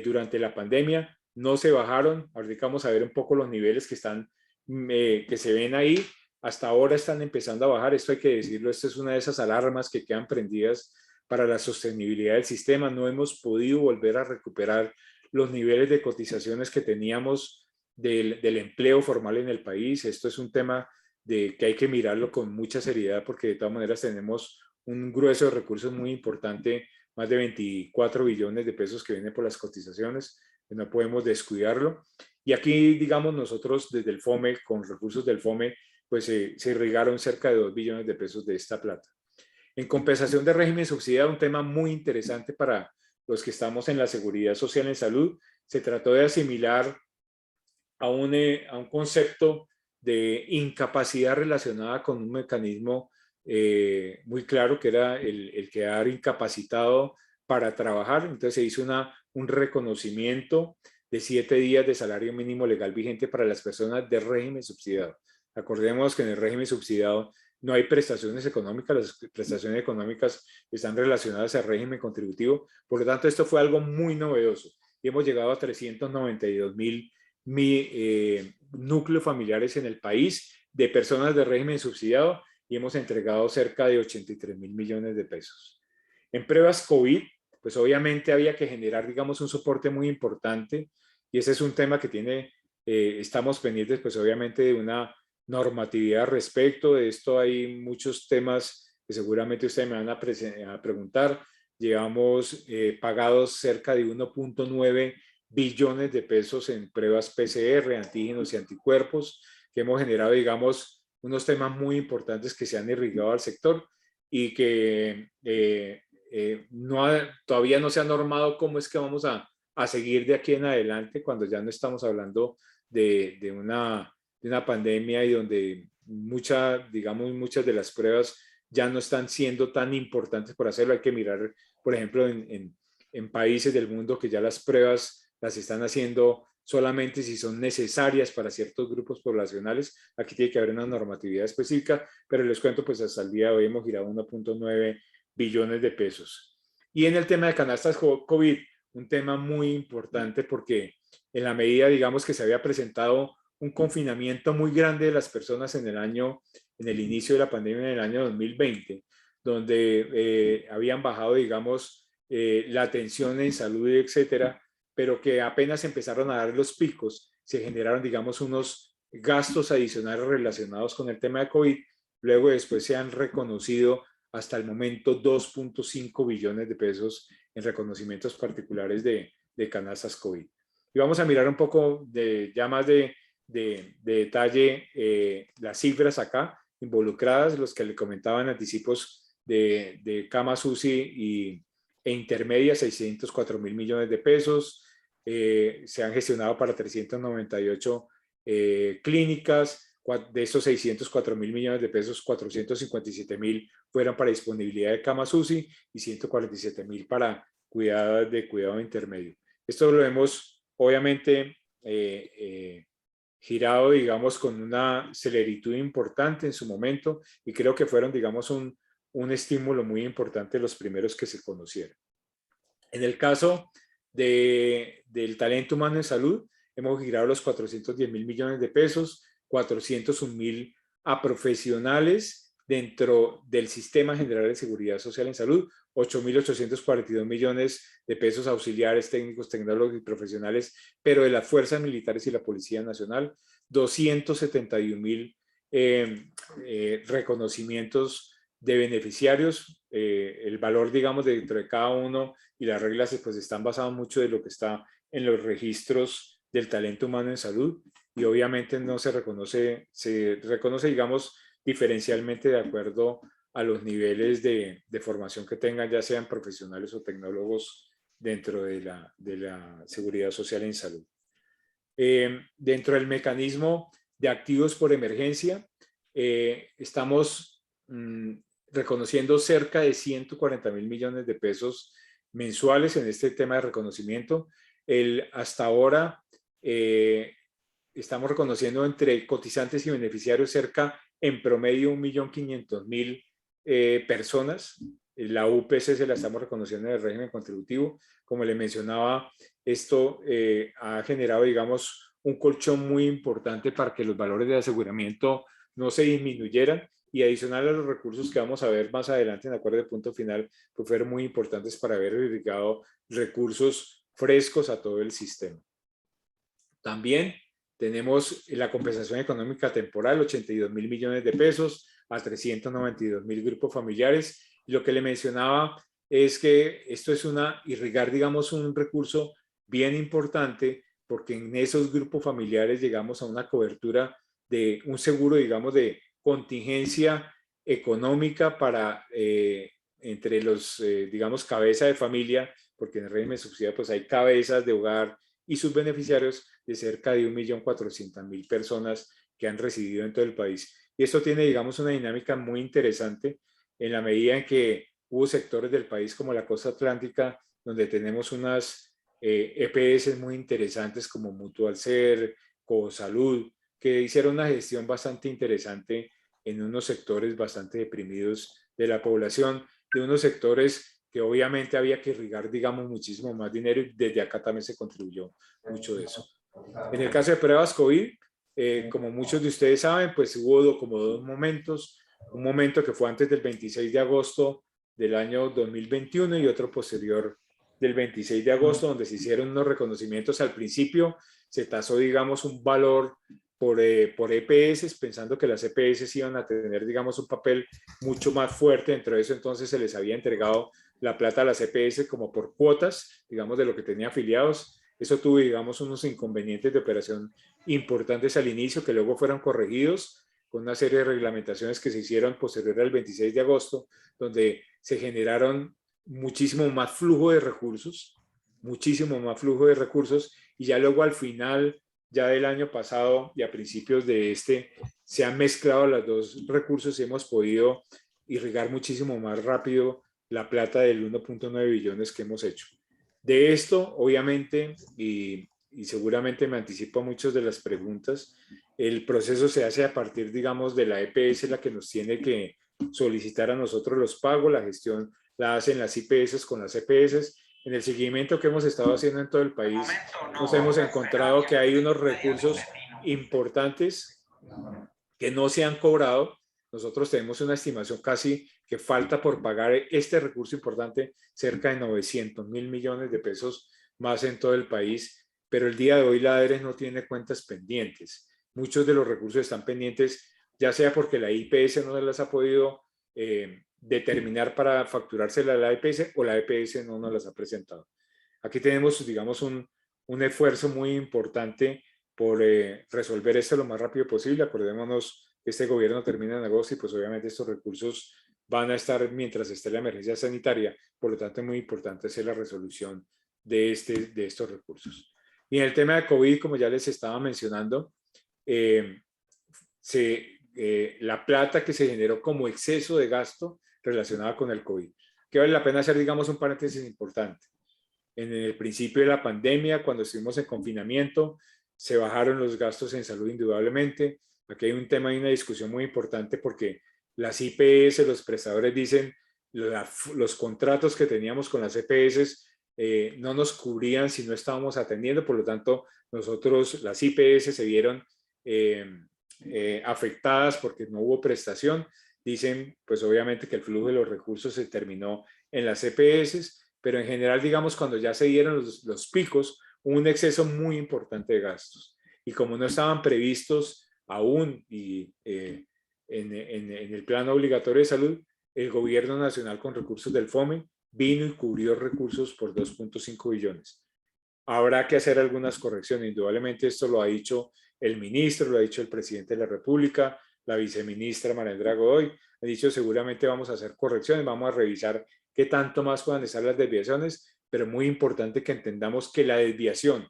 durante la pandemia, no se bajaron. Ahorita vamos a ver un poco los niveles que se ven ahí. Hasta ahora están empezando a bajar, esto hay que decirlo, esta es una de esas alarmas que quedan prendidas para la sostenibilidad del sistema. No hemos podido volver a recuperar los niveles de cotizaciones que teníamos del empleo formal en el país. Esto es un tema que hay que mirarlo con mucha seriedad, porque de todas maneras tenemos un grueso de recursos muy importante, más de 24 billones de pesos que vienen por las cotizaciones, no podemos descuidarlo. Y aquí, digamos, nosotros desde el FOME, con recursos del FOME, pues se irrigaron cerca de 2 billones de pesos de esta plata. En compensación de régimen subsidiado, un tema muy interesante para los que estamos en la seguridad social en salud, se trató de asimilar a un concepto de incapacidad relacionada con un mecanismo muy claro, que era el quedar incapacitado para trabajar. Entonces se hizo un reconocimiento de 7 días de salario mínimo legal vigente para las personas de régimen subsidiado. Acordemos que en el régimen subsidiado no hay prestaciones económicas, las prestaciones económicas están relacionadas al régimen contributivo, por lo tanto esto fue algo muy novedoso y hemos llegado a 392.000 núcleos familiares en el país de personas de régimen subsidiado y hemos entregado cerca de 83.000 millones de pesos. En pruebas COVID, pues obviamente había que generar, digamos, un soporte muy importante y ese es un tema que estamos pendientes, pues obviamente de una normatividad respecto de esto. Hay muchos temas que seguramente ustedes me van a preguntar. Llevamos pagados cerca de 1.9 billones de pesos en pruebas PCR, antígenos y anticuerpos, que hemos generado, digamos, unos temas muy importantes que se han irrigado al sector y que todavía no se ha normado cómo es que vamos a seguir de aquí en adelante, cuando ya no estamos hablando de una pandemia y donde muchas de las pruebas ya no están siendo tan importantes por hacerlo. Hay que mirar, por ejemplo, en países del mundo que ya las pruebas las están haciendo solamente si son necesarias para ciertos grupos poblacionales. Aquí tiene que haber una normatividad específica, pero les cuento, pues hasta el día de hoy hemos girado 1.9 billones de pesos. Y en el tema de canastas COVID, un tema muy importante porque en la medida, digamos, que se había presentado un confinamiento muy grande de las personas en el inicio de la pandemia en el año 2020, donde habían bajado, digamos, la atención en salud, etcétera, pero que apenas empezaron a dar los picos, se generaron, digamos, unos gastos adicionales relacionados con el tema de COVID. Luego después se han reconocido hasta el momento 2.5 billones de pesos en reconocimientos particulares de canastas COVID. Y vamos a mirar un poco ya más de detalle las cifras acá involucradas, los que le comentaban anticipos de camas UCI e intermedias, 604.000 millones de pesos. Se han gestionado para 398 clínicas. De esos 604.000 millones de pesos, 457.000 fueron para disponibilidad de camas UCI y 147.000 para cuidado intermedio. Esto lo hemos obviamente girado, digamos, con una celeritud importante en su momento y creo que fueron, digamos, un estímulo muy importante los primeros que se conocieron. En el caso del talento humano en salud, hemos girado los 410.000 millones de pesos, 401.000 a profesionales dentro del Sistema General de Seguridad Social en Salud, 8.842 millones de pesos auxiliares, técnicos, tecnólogos y profesionales, pero de las fuerzas militares y la Policía Nacional, 271.000 reconocimientos de beneficiarios. El valor, digamos, dentro de cada uno y las reglas pues están basadas mucho de lo que está en los registros del talento humano en salud, y obviamente no se reconoce, digamos, diferencialmente de acuerdo a los niveles de formación que tengan, ya sean profesionales o tecnólogos dentro de la seguridad social en salud. Dentro del mecanismo de activos por emergencia, estamos reconociendo cerca de 140.000 millones de pesos mensuales en este tema de reconocimiento. Hasta ahora estamos reconociendo entre cotizantes y beneficiarios cerca en promedio 1.500.000 personas. La UPC se la estamos reconociendo en el régimen contributivo. Como le mencionaba, esto ha generado, digamos, un colchón muy importante para que los valores de aseguramiento no se disminuyeran, y adicional a los recursos que vamos a ver más adelante en el acuerdo de punto final, pues fueron muy importantes para haber irrigado recursos frescos a todo el sistema. También tenemos la compensación económica temporal, 82.000 millones de pesos a 392.000 grupos familiares. Y lo que le mencionaba es que esto es irrigar, digamos, un recurso bien importante, porque en esos grupos familiares llegamos a una cobertura de un seguro, digamos, de contingencia económica para entre los, digamos, cabeza de familia, porque en el régimen subsidiado pues hay cabezas de hogar y sus beneficiarios de cerca de 1.400.000 personas que han residido en todo el país. Y esto tiene, digamos, una dinámica muy interesante en la medida en que hubo sectores del país como la costa atlántica, donde tenemos unas EPS muy interesantes como Mutual Ser, Cosalud, que hicieron una gestión bastante interesante en unos sectores bastante deprimidos de la población, de unos sectores que obviamente había que irrigar, digamos, muchísimo más dinero, y desde acá también se contribuyó mucho de eso. En el caso de pruebas COVID, como muchos de ustedes saben, pues hubo como dos momentos, un momento que fue antes del 26 de agosto del año 2021 y otro posterior del 26 de agosto, donde se hicieron unos reconocimientos. Al principio se tasó, digamos, un valor por EPS, pensando que las EPS iban a tener, digamos, un papel mucho más fuerte dentro de eso. Entonces se les había entregado la plata a las EPS como por cuotas, digamos, de lo que tenía afiliados. Eso tuvo, digamos, unos inconvenientes de operación importantes al inicio, que luego fueron corregidos con una serie de reglamentaciones que se hicieron posterior al 26 de agosto, donde se generaron muchísimo más flujo de recursos, y ya luego al final, ya del año pasado y a principios de se han mezclado los dos recursos y hemos podido irrigar muchísimo más rápido la plata del 1.9 billones que hemos hecho. De esto, obviamente, y seguramente me anticipo a muchas de las preguntas, el proceso se hace a partir, digamos, de la EPS, la que nos tiene que solicitar a nosotros los pagos. La gestión la hacen las IPS con las EPS. En el seguimiento que hemos estado haciendo en todo el país, nos hemos encontrado que hay unos recursos importantes que no se han cobrado. Nosotros tenemos una estimación casi que falta por pagar este recurso importante, cerca de 900.000 millones de pesos más en todo el país, pero el día de hoy la ADRES no tiene cuentas pendientes. Muchos de los recursos están pendientes, ya sea porque la IPS no las ha podido determinar para facturársela a la EPS, o la EPS no nos las ha presentado. Aquí tenemos, digamos, un esfuerzo muy importante por resolver esto lo más rápido posible. Acordémonos que este gobierno termina en agosto y pues obviamente estos recursos van a estar mientras esté la emergencia sanitaria. Por lo tanto, es muy importante hacer la resolución de estos recursos. Y en el tema de COVID, como ya les estaba mencionando, la plata que se generó como exceso de gasto relacionada con el COVID, que vale la pena hacer, digamos, un paréntesis importante. En el principio de la pandemia, cuando estuvimos en confinamiento, se bajaron los gastos en salud indudablemente. Aquí hay un tema y una discusión muy importante, porque las IPS, los prestadores dicen, los contratos que teníamos con las EPS no nos cubrían si no estábamos atendiendo. Por lo tanto, nosotros, las IPS se vieron afectadas porque no hubo prestación. dicen pues obviamente que el flujo de los recursos se terminó en las EPS, pero en general, digamos, cuando ya se dieron los picos, hubo un exceso muy importante de gastos. Y como no estaban previstos aún en el plan obligatorio de salud, el gobierno nacional con recursos del FOME vino y cubrió recursos por 2.5 billones. Habrá que hacer algunas correcciones. Indudablemente esto lo ha dicho el ministro, lo ha dicho el presidente de la República, la viceministra Marendra Godoy. Ha dicho seguramente vamos a hacer correcciones, vamos a revisar qué tanto más puedan estar las desviaciones, pero muy importante que entendamos que la desviación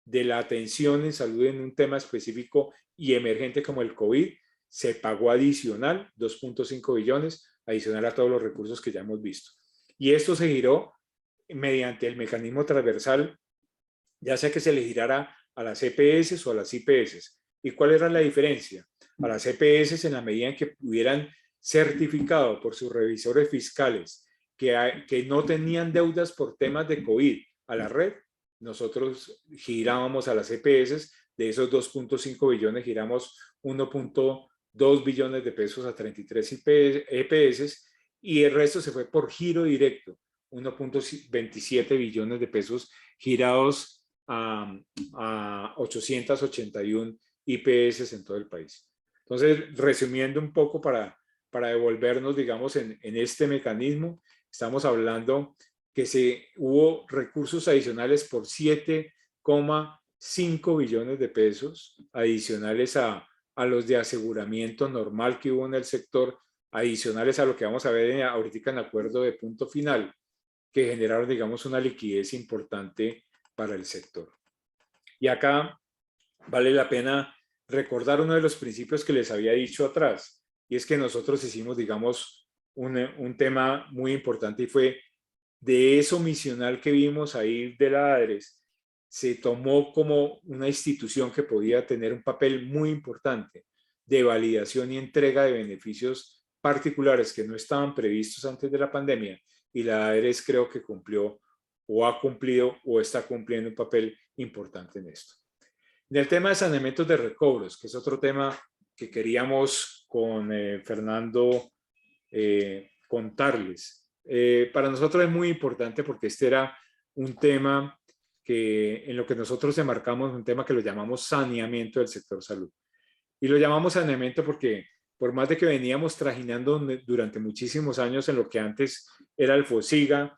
de la atención en salud en un tema específico y emergente como el COVID se pagó adicional, 2.5 billones, adicional a todos los recursos que ya hemos visto. Y esto se giró mediante el mecanismo transversal, ya sea que se le girara a las EPS o a las IPS. ¿Y cuál era la diferencia? A las EPS, en la medida en que hubieran certificado por sus revisores fiscales que no tenían deudas por temas de COVID a la red, nosotros girábamos a las EPS, de esos 2.5 billones giramos 1.2 billones de pesos a 33 EPS y el resto se fue por giro directo, 1.27 billones de pesos girados a 881 IPS en todo el país. Entonces, resumiendo un poco para devolvernos, digamos, en este mecanismo, estamos hablando que hubo recursos adicionales por 7,5 billones de pesos, adicionales a los de aseguramiento normal que hubo en el sector, adicionales a lo que vamos a ver ahorita en acuerdo de punto final, que generaron, digamos, una liquidez importante para el sector. Y acá vale la pena recordar uno de los principios que les había dicho atrás, y es que nosotros hicimos, digamos, un tema muy importante y fue de eso misional que vimos ahí de la ADRES, se tomó como una institución que podía tener un papel muy importante de validación y entrega de beneficios particulares que no estaban previstos antes de la pandemia, y la ADRES creo que cumplió o ha cumplido o está cumpliendo un papel importante en esto. En el tema de saneamientos de recobros, que es otro tema que queríamos con Fernando contarles. Para nosotros es muy importante porque este era un tema que en lo que nosotros enmarcamos, un tema que lo llamamos saneamiento del sector salud. Y lo llamamos saneamiento porque por más de que veníamos trajinando durante muchísimos años en lo que antes era el FOSIGA,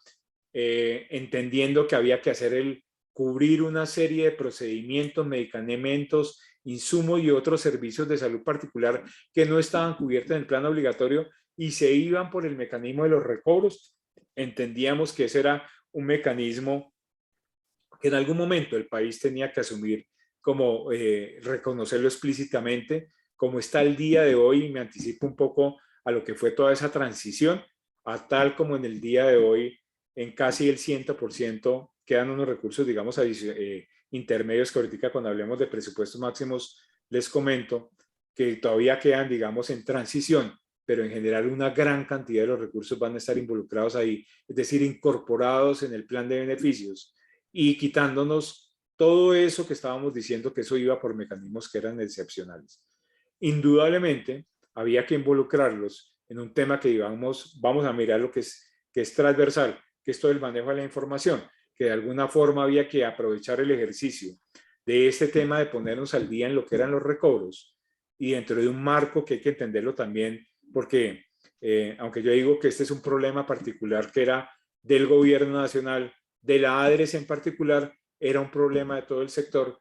entendiendo que había que hacer cubrir una serie de procedimientos, medicamentos, insumos y otros servicios de salud particular que no estaban cubiertos en el plan obligatorio y se iban por el mecanismo de los recobros. Entendíamos que ese era un mecanismo que en algún momento el país tenía que asumir como reconocerlo explícitamente, como está el día de hoy, y me anticipo un poco a lo que fue toda esa transición, a tal como en el día de hoy, en casi el 100% quedan unos recursos, digamos, intermedios que ahorita cuando hablemos de presupuestos máximos les comento que todavía quedan, digamos, en transición, pero en general una gran cantidad de los recursos van a estar involucrados ahí, es decir, incorporados en el plan de beneficios y quitándonos todo eso que estábamos diciendo que eso iba por mecanismos que eran excepcionales. Indudablemente había que involucrarlos en un tema que digamos, vamos a mirar lo que es transversal, que es todo el manejo de la información, que de alguna forma había que aprovechar el ejercicio de este tema de ponernos al día en lo que eran los recobros y dentro de un marco que hay que entenderlo también, porque aunque yo digo que este es un problema particular que era del gobierno nacional, de la ADRES en particular, era un problema de todo el sector.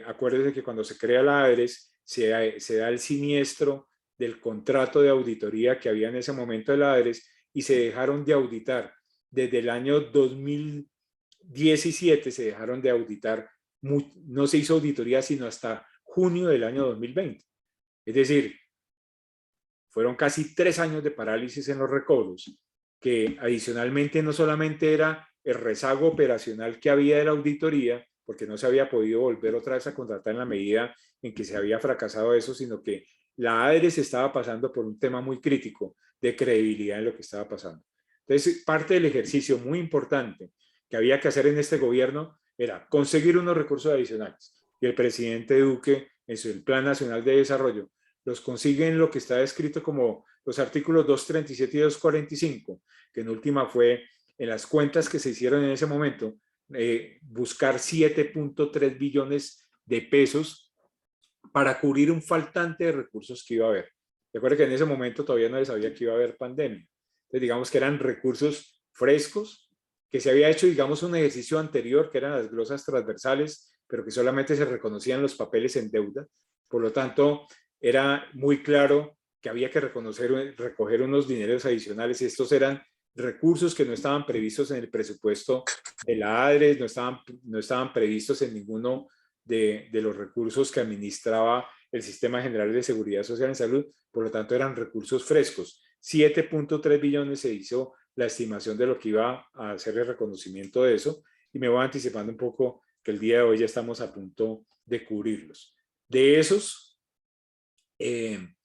Acuérdense que cuando se crea la ADRES se da el siniestro del contrato de auditoría que había en ese momento de la ADRES y se dejaron de auditar. Desde el año 2017 se dejaron de auditar, no se hizo auditoría sino hasta junio del año 2020. Es decir, fueron casi 3 años de parálisis en los recobros, que adicionalmente no solamente era el rezago operacional que había de la auditoría, porque no se había podido volver otra vez a contratar en la medida en que se había fracasado eso, sino que la ADRES estaba pasando por un tema muy crítico de credibilidad en lo que estaba pasando. Entonces, parte del ejercicio muy importante que había que hacer en este gobierno era conseguir unos recursos adicionales. Y el presidente Duque, en su Plan Nacional de Desarrollo, los consigue en lo que está descrito como los artículos 237 y 245, que en última fue en las cuentas que se hicieron en ese momento, buscar 7.3 billones de pesos para cubrir un faltante de recursos que iba a haber. Recuerden que en ese momento todavía no se sabía que iba a haber pandemia. Entonces, digamos que eran recursos frescos, que se había hecho, digamos, un ejercicio anterior, que eran las glosas transversales, pero que solamente se reconocían los papeles en deuda. Por lo tanto, era muy claro que había que recoger unos dineros adicionales, y estos eran recursos que no estaban previstos en el presupuesto de la ADRES, no estaban previstos en ninguno de los recursos que administraba el Sistema General de Seguridad Social en Salud. Por lo tanto, eran recursos frescos. 7.3 billones se hizo la estimación de lo que iba a hacer el reconocimiento de eso, y me voy anticipando un poco que el día de hoy ya estamos a punto de cubrirlos. De esos, el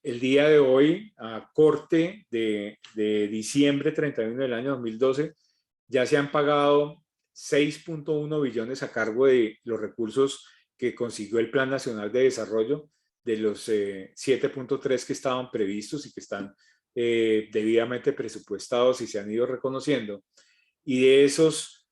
día de hoy, a corte de diciembre 31 del año 2012, ya se han pagado 6.1 billones a cargo de los recursos que consiguió el Plan Nacional de Desarrollo, de los 7.3 que estaban previstos y que están debidamente presupuestados y se han ido reconociendo. Y de esos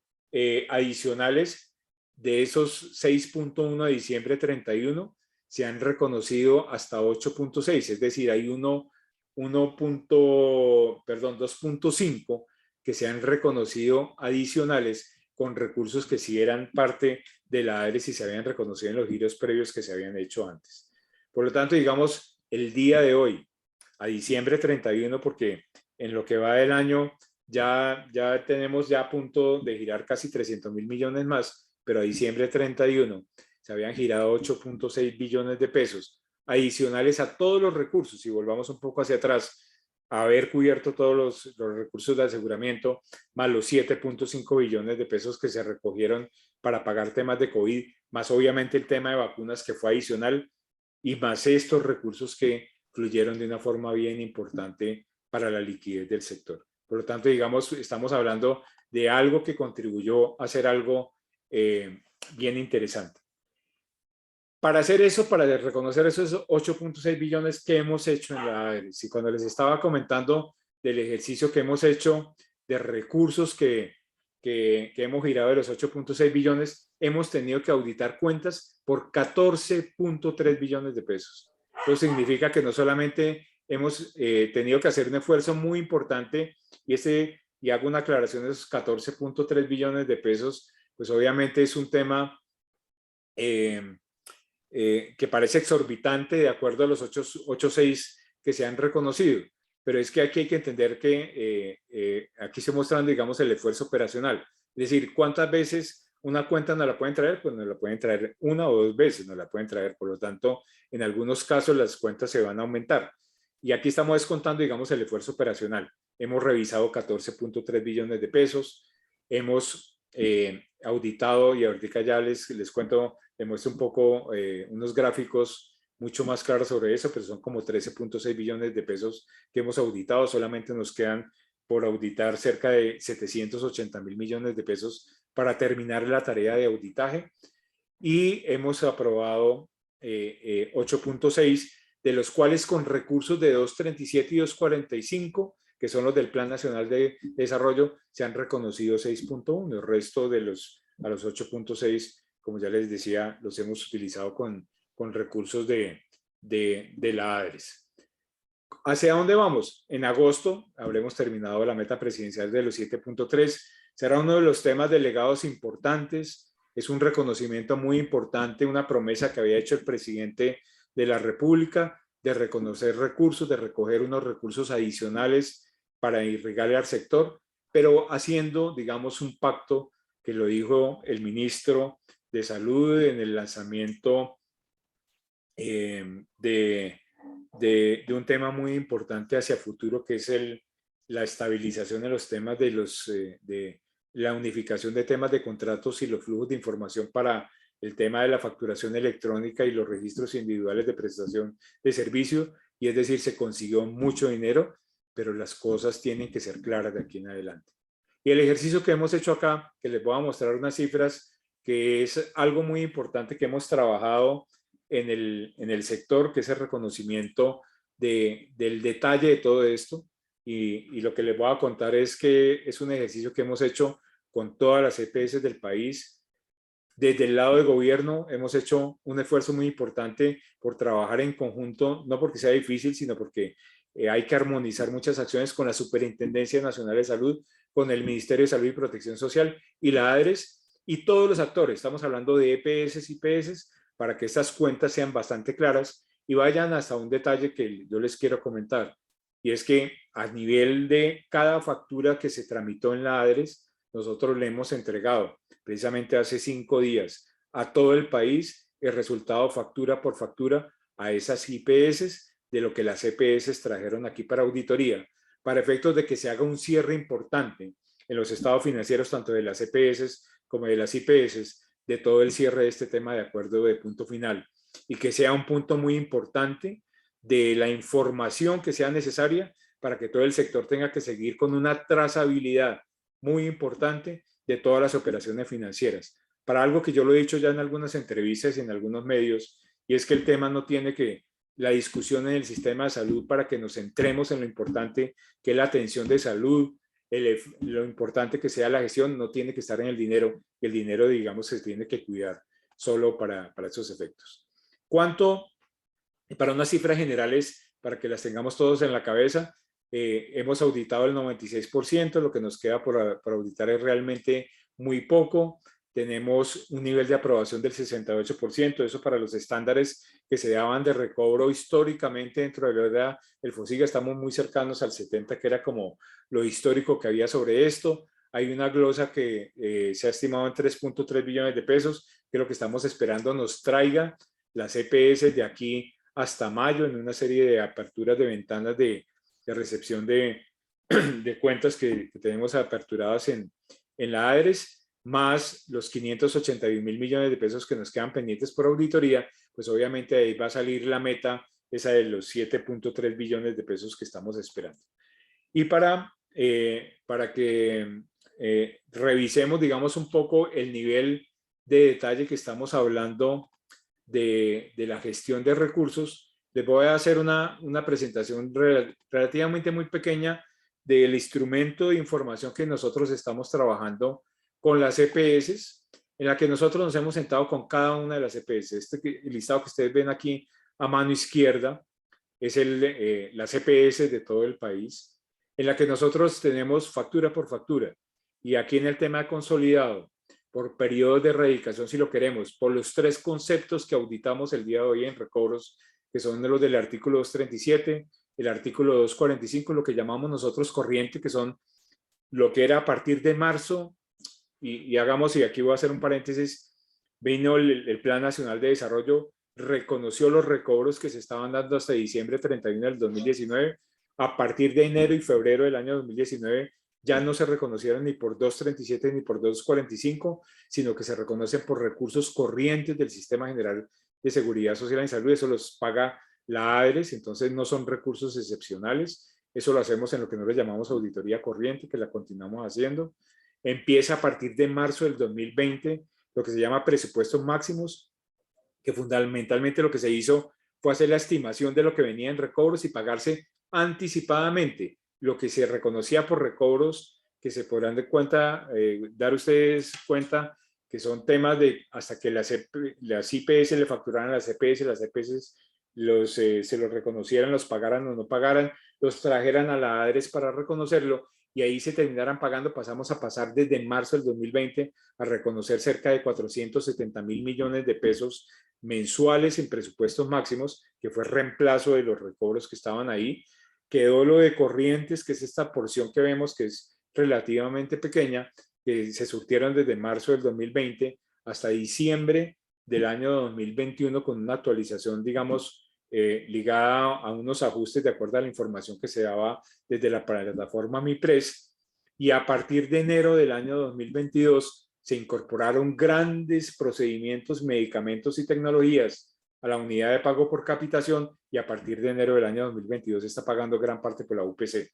adicionales, de esos 6.1 a diciembre 31, se han reconocido hasta 8.6, es decir, hay 2.5 que se han reconocido adicionales con recursos que sí eran parte de la ADRES y se habían reconocido en los giros previos que se habían hecho antes. Por lo tanto, digamos, el día de hoy, a diciembre 31, porque en lo que va del año ya tenemos ya a punto de girar casi 300.000 millones más, pero a diciembre 31 se habían girado 8.6 billones de pesos adicionales a todos los recursos. Y volvamos un poco hacia atrás, a haber cubierto todos los recursos de aseguramiento, más los 7.5 billones de pesos que se recogieron para pagar temas de COVID, más obviamente el tema de vacunas que fue adicional, y más estos recursos que fluyeron de una forma bien importante para la liquidez del sector. Por lo tanto, digamos, estamos hablando de algo que contribuyó a hacer algo bien interesante. Para hacer eso, para reconocer esos 8.6 billones que hemos hecho en la ADRES, y cuando les estaba comentando del ejercicio que hemos hecho de recursos que hemos girado de los 8.6 billones, hemos tenido que auditar cuentas por 14.3 billones de pesos. Eso significa que no solamente hemos tenido que hacer un esfuerzo muy importante, y hago una aclaración de esos 14.3 billones de pesos, pues obviamente es un tema que parece exorbitante de acuerdo a los 8.6 que se han reconocido, pero es que aquí hay que entender que aquí se muestran, digamos, el esfuerzo operacional. Es decir, ¿cuántas veces una cuenta no la pueden traer? Pues no la pueden traer una o dos veces, no la pueden traer. Por lo tanto, en algunos casos las cuentas se van a aumentar. Y aquí estamos descontando, digamos, el esfuerzo operacional. Hemos revisado 14.3 billones de pesos, hemos auditado, y ahorita ya les cuento, les muestro un poco unos gráficos mucho más claros sobre eso, pero son como 13.6 billones de pesos que hemos auditado. Solamente nos quedan por auditar cerca de 780.000 millones de pesos para terminar la tarea de auditaje, y hemos aprobado 8.6, de los cuales con recursos de 237 y 245, que son los del Plan Nacional de Desarrollo, se han reconocido 6.1. El resto a los 8.6, como ya les decía, los hemos utilizado con recursos de la ADRES. ¿Hacia dónde vamos? En agosto habremos terminado la meta presidencial de los 7.3. Será uno de los temas delegados importantes. Es un reconocimiento muy importante, una promesa que había hecho el presidente de la República de reconocer recursos, de recoger unos recursos adicionales para irrigarle al sector, pero haciendo, digamos, un pacto que lo dijo el ministro de Salud en el lanzamiento de un tema muy importante hacia futuro, que es la estabilización de los temas de la unificación de temas de contratos y los flujos de información para el tema de la facturación electrónica y los registros individuales de prestación de servicio. Y es decir, se consiguió mucho dinero, pero las cosas tienen que ser claras de aquí en adelante. Y el ejercicio que hemos hecho acá, que les voy a mostrar unas cifras, que es algo muy importante que hemos trabajado en el sector, que es el reconocimiento del detalle de todo esto, y lo que les voy a contar es que es un ejercicio que hemos hecho con todas las EPS del país. Desde el lado del gobierno hemos hecho un esfuerzo muy importante por trabajar en conjunto, no porque sea difícil, sino porque hay que armonizar muchas acciones con la Superintendencia Nacional de Salud, con el Ministerio de Salud y Protección Social y la ADRES y todos los actores. Estamos hablando de EPS y IPS para que estas cuentas sean bastante claras y vayan hasta un detalle que yo les quiero comentar. Y es que a nivel de cada factura que se tramitó en la ADRES, nosotros le hemos entregado precisamente hace 5 días a todo el país el resultado factura por factura a esas IPS de lo que las EPS trajeron aquí para auditoría, para efectos de que se haga un cierre importante en los estados financieros tanto de las EPS como de las IPS de todo el cierre de este tema de acuerdo de punto final y que sea un punto muy importante de la información que sea necesaria para que todo el sector tenga que seguir con una trazabilidad muy importante de todas las operaciones financieras. Para algo que yo lo he dicho ya en algunas entrevistas y en algunos medios, y es que el tema no tiene que la discusión en el sistema de salud para que nos centremos en lo importante que es la atención de salud, lo importante que sea la gestión, no tiene que estar en el dinero, el dinero, digamos, se tiene que cuidar solo para esos efectos. ¿Cuánto? Para unas cifras generales, para que las tengamos todos en la cabeza, hemos auditado el 96%, lo que nos queda por auditar es realmente muy poco. Tenemos un nivel de aprobación del 68%, eso para los estándares que se daban de recobro históricamente dentro de el FOSIGA, estamos muy cercanos al 70%, que era como lo histórico que había sobre esto. Hay una glosa que se ha estimado en 3.3 billones de pesos, que lo que estamos esperando nos traiga las EPS de aquí hasta mayo en una serie de aperturas de ventanas de recepción de cuentas que tenemos aperturadas en la ADRES, más los 581 mil millones de pesos que nos quedan pendientes por auditoría, pues obviamente ahí va a salir la meta, esa de los 7.3 billones de pesos que estamos esperando. Y para que revisemos, digamos, un poco el nivel de detalle que estamos hablando de la gestión de recursos, les voy a hacer una presentación relativamente muy pequeña del instrumento de información que nosotros estamos trabajando con las EPS, en la que nosotros nos hemos sentado con cada una de las EPS. El listado que ustedes ven aquí a mano izquierda es las EPS de todo el país, en la que nosotros tenemos factura por factura. Y aquí en el tema consolidado, por periodos de erradicación, si lo queremos, por los 3 conceptos que auditamos el día de hoy en recobros, que son los del artículo 237, el artículo 245, lo que llamamos nosotros corriente, que son lo que era a partir de marzo, y hagamos, y aquí voy a hacer un paréntesis, vino el Plan Nacional de Desarrollo, reconoció los recobros que se estaban dando hasta diciembre 31 del 2019, a partir de enero y febrero del año 2019, ya no se reconocieron ni por 237 ni por 245, sino que se reconocen por recursos corrientes del Sistema General de Seguridad Social y Salud. Eso los paga la ADRES, entonces no son recursos excepcionales. Eso lo hacemos en lo que nosotros llamamos auditoría corriente, que la continuamos haciendo. Empieza a partir de marzo del 2020 lo que se llama presupuestos máximos, que fundamentalmente lo que se hizo fue hacer la estimación de lo que venía en recobros y pagarse anticipadamente lo que se reconocía por recobros, que se podrán dar ustedes cuenta que son temas de hasta que las IPS le facturaran a las EPS se los reconocieran, los pagaran o no pagaran, los trajeran a la ADRES para reconocerlo y ahí se terminaran pagando. Pasamos a pasar desde marzo del 2020 a reconocer cerca de 470 mil millones de pesos mensuales en presupuestos máximos, que fue reemplazo de los recobros que estaban ahí. Quedó lo de corrientes, que es esta porción que vemos que es relativamente pequeña, que se surtieron desde marzo del 2020 hasta diciembre del año 2021 con una actualización, digamos, ligada a unos ajustes de acuerdo a la información que se daba desde la plataforma MIPRES, y a partir de enero del año 2022 se incorporaron grandes procedimientos, medicamentos y tecnologías a la unidad de pago por capitación, y a partir de enero del año 2022 se está pagando gran parte por la UPC.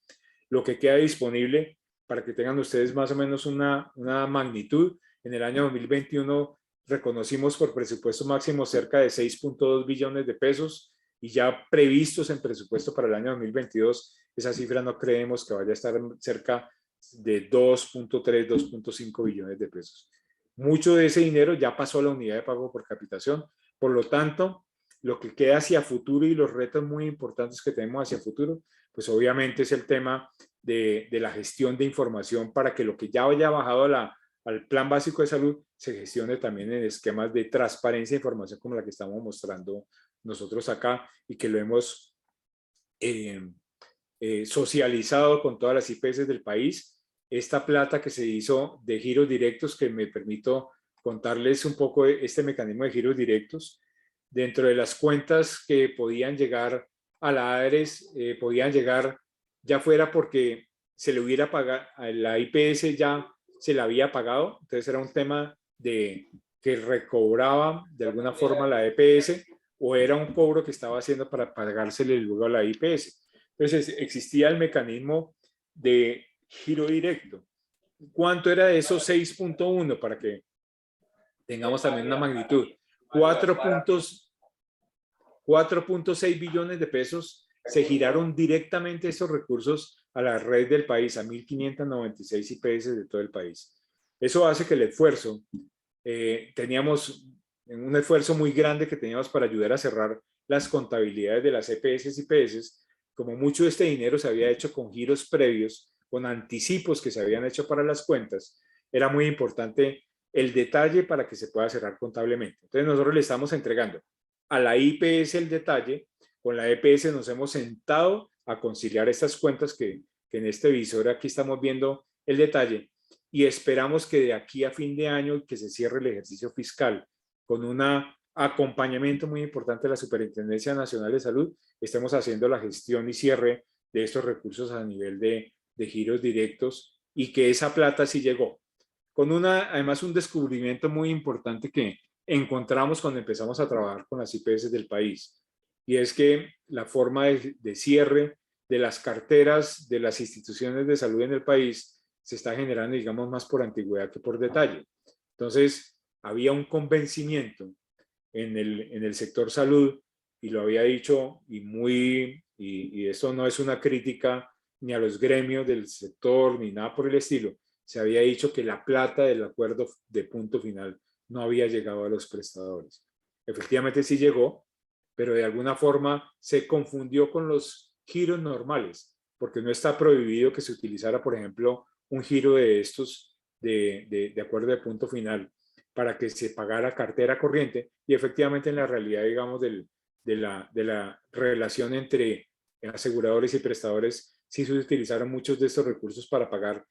Lo que queda disponible, para que tengan ustedes más o menos una magnitud, en el año 2021 reconocimos por presupuesto máximo cerca de 6.2 billones de pesos, y ya previstos en presupuesto para el año 2022, esa cifra no creemos que vaya a estar cerca de 2.3, 2.5 billones de pesos. Mucho de ese dinero ya pasó a la unidad de pago por capitación, por lo tanto, lo que queda hacia futuro y los retos muy importantes que tenemos hacia futuro, pues obviamente es el tema de la gestión de información para que lo que ya haya bajado al Plan Básico de Salud se gestione también en esquemas de transparencia de información como la que estamos mostrando nosotros acá y que lo hemos socializado con todas las IPS del país. Esta plata que se hizo de giros directos, que me permito contarles un poco este mecanismo de giros directos, dentro de las cuentas que podían llegar a la ADRES, podían llegar ya fuera porque se le hubiera pagado, a la IPS ya se la había pagado, entonces era un tema de que recobraba de alguna forma la EPS o era un cobro que estaba haciendo para pagársele luego a la IPS. Entonces existía el mecanismo de giro directo. ¿Cuánto era de esos 6.1 para que tengamos también una magnitud? 4.6 billones de pesos se giraron directamente esos recursos a la red del país, a 1.596 IPS de todo el país. Eso hace que el esfuerzo, teníamos un esfuerzo muy grande que teníamos para ayudar a cerrar las contabilidades de las EPS y IPS. Como mucho de este dinero se había hecho con giros previos, con anticipos que se habían hecho para las cuentas, era muy importante el detalle para que se pueda cerrar contablemente. Entonces nosotros le estamos entregando a la IPS el detalle, con la EPS nos hemos sentado a conciliar estas cuentas que en este visor aquí estamos viendo el detalle y esperamos que de aquí a fin de año que se cierre el ejercicio fiscal con un acompañamiento muy importante de la Superintendencia Nacional de Salud, estemos haciendo la gestión y cierre de estos recursos a nivel de giros directos y que esa plata sí llegó. Con además un descubrimiento muy importante que encontramos cuando empezamos a trabajar con las IPS del país, y es que la forma de cierre de las carteras de las instituciones de salud en el país se está generando, digamos, más por antigüedad que por detalle. Entonces, había un convencimiento en el sector salud, y lo había dicho, y esto no es una crítica ni a los gremios del sector, ni nada por el estilo, se había dicho que la plata del acuerdo de punto final no había llegado a los prestadores. Efectivamente sí llegó, pero de alguna forma se confundió con los giros normales, porque no está prohibido que se utilizara, por ejemplo, un giro de estos de acuerdo de punto final para que se pagara cartera corriente, y efectivamente en la realidad, digamos, de la relación entre aseguradores y prestadores, sí se utilizaron muchos de estos recursos para pagar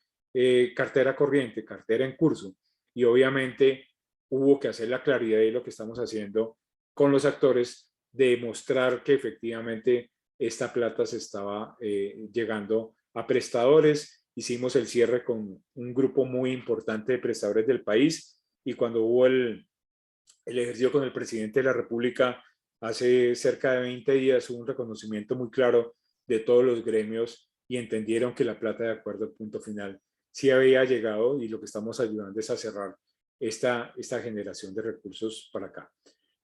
cartera corriente, cartera en curso, y obviamente hubo que hacer la claridad de lo que estamos haciendo con los actores, de mostrar que efectivamente esta plata se estaba llegando a prestadores. Hicimos el cierre con un grupo muy importante de prestadores del país, y cuando hubo el ejercicio con el presidente de la República hace cerca de 20 días, hubo un reconocimiento muy claro de todos los gremios y entendieron que la plata de acuerdo al punto final sí había llegado, y lo que estamos ayudando es a cerrar esta generación de recursos para acá.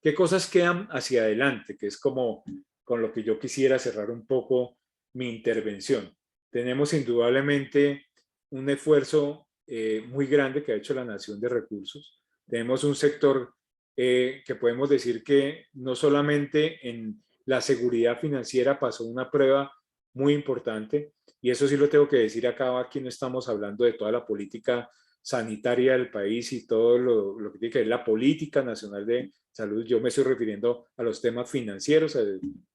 ¿Qué cosas quedan hacia adelante? Que es como con lo que yo quisiera cerrar un poco mi intervención. Tenemos indudablemente un esfuerzo muy grande que ha hecho la Nación de Recursos. Tenemos un sector que podemos decir que no solamente en la seguridad financiera pasó una prueba muy importante, y eso sí lo tengo que decir acá, aquí no estamos hablando de toda la política sanitaria del país y todo lo que tiene que ver la política nacional de salud. Yo me estoy refiriendo a los temas financieros,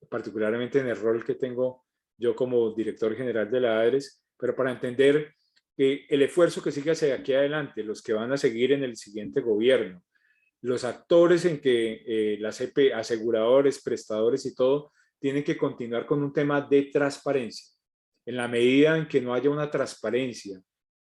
particularmente en el rol que tengo yo como director general de la ADRES, pero para entender que el esfuerzo que sigue hacia aquí adelante, los que van a seguir en el siguiente gobierno, los actores en que las aseguradores, prestadores y todo, tienen que continuar con un tema de transparencia. En la medida en que no haya una transparencia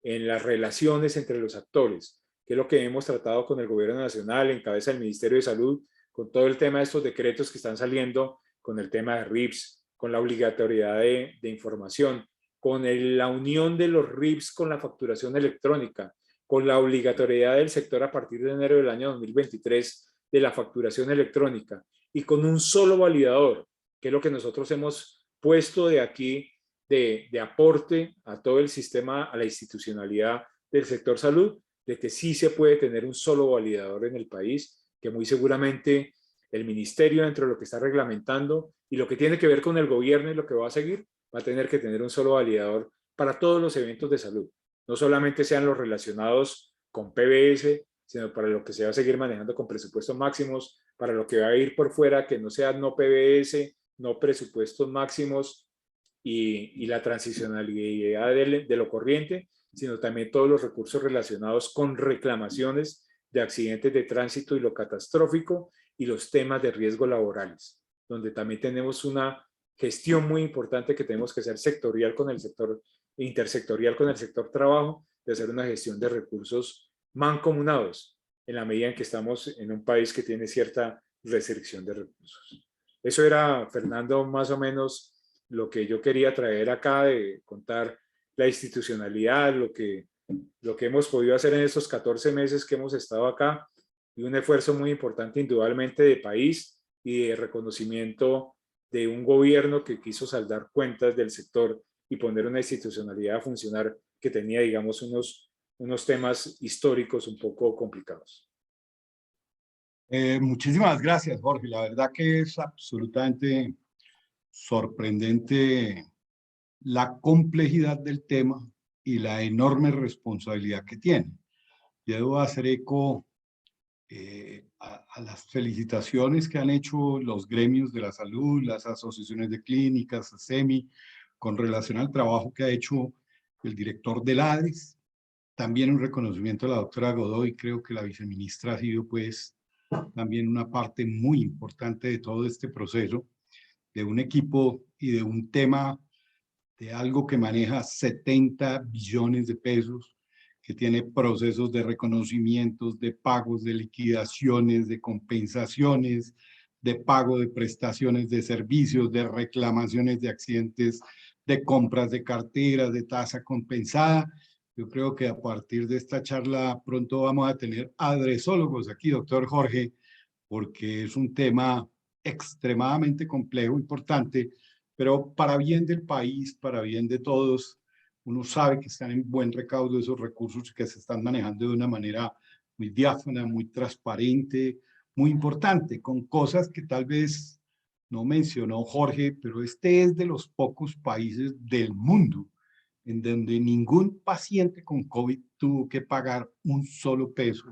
en las relaciones entre los actores, que es lo que hemos tratado con el gobierno nacional, en cabeza del Ministerio de Salud, con todo el tema de estos decretos que están saliendo, con el tema de RIPS, con la obligatoriedad de información, con la unión de los RIPS con la facturación electrónica, con la obligatoriedad del sector a partir de enero del año 2023 de la facturación electrónica, y con un solo validador, que es lo que nosotros hemos puesto de aquí de aporte a todo el sistema, a la institucionalidad del sector salud, de que sí se puede tener un solo validador en el país, que muy seguramente el ministerio, dentro de lo que está reglamentando y lo que tiene que ver con el gobierno y lo que va a seguir, va a tener que tener un solo validador para todos los eventos de salud. No solamente sean los relacionados con PBS, sino para lo que se va a seguir manejando con presupuestos máximos, para lo que va a ir por fuera, que no sea no PBS, no presupuestos máximos y la transicionalidad de lo corriente, sino también todos los recursos relacionados con reclamaciones de accidentes de tránsito y lo catastrófico y los temas de riesgo laborales, donde también tenemos una gestión muy importante que tenemos que hacer sectorial con el sector, intersectorial con el sector trabajo, de hacer una gestión de recursos mancomunados en la medida en que estamos en un país que tiene cierta restricción de recursos. Eso era, Fernando, más o menos lo que yo quería traer acá, de contar la institucionalidad, lo que hemos podido hacer en estos 14 meses que hemos estado acá, y un esfuerzo muy importante indudablemente de país y de reconocimiento de un gobierno que quiso saldar cuentas del sector y poner una institucionalidad a funcionar que tenía, digamos, unos temas históricos un poco complicados. Muchísimas gracias, Jorge. La verdad que es absolutamente sorprendente la complejidad del tema y la enorme responsabilidad que tiene. Yo debo hacer eco a las felicitaciones que han hecho los gremios de la salud, las asociaciones de clínicas, ASEMI, con relación al trabajo que ha hecho el director del ADES. También un reconocimiento a la doctora Godoy. Creo que la viceministra ha sido pues también una parte muy importante de todo este proceso, de un equipo y de un tema, de algo que maneja 70 billones de pesos, que tiene procesos de reconocimientos, de pagos, de liquidaciones, de compensaciones, de pago de prestaciones de servicios, de reclamaciones de accidentes, de compras de carteras, de tasa compensada. Yo creo que a partir de esta charla pronto vamos a tener adresólogos aquí, doctor Jorge, porque es un tema extremadamente complejo, importante, pero para bien del país, para bien de todos. Uno sabe que están en buen recaudo esos recursos, que se están manejando de una manera muy diáfana, muy transparente, muy importante, con cosas que tal vez no mencionó Jorge, pero este es de los pocos países del mundo en donde ningún paciente con COVID tuvo que pagar un solo peso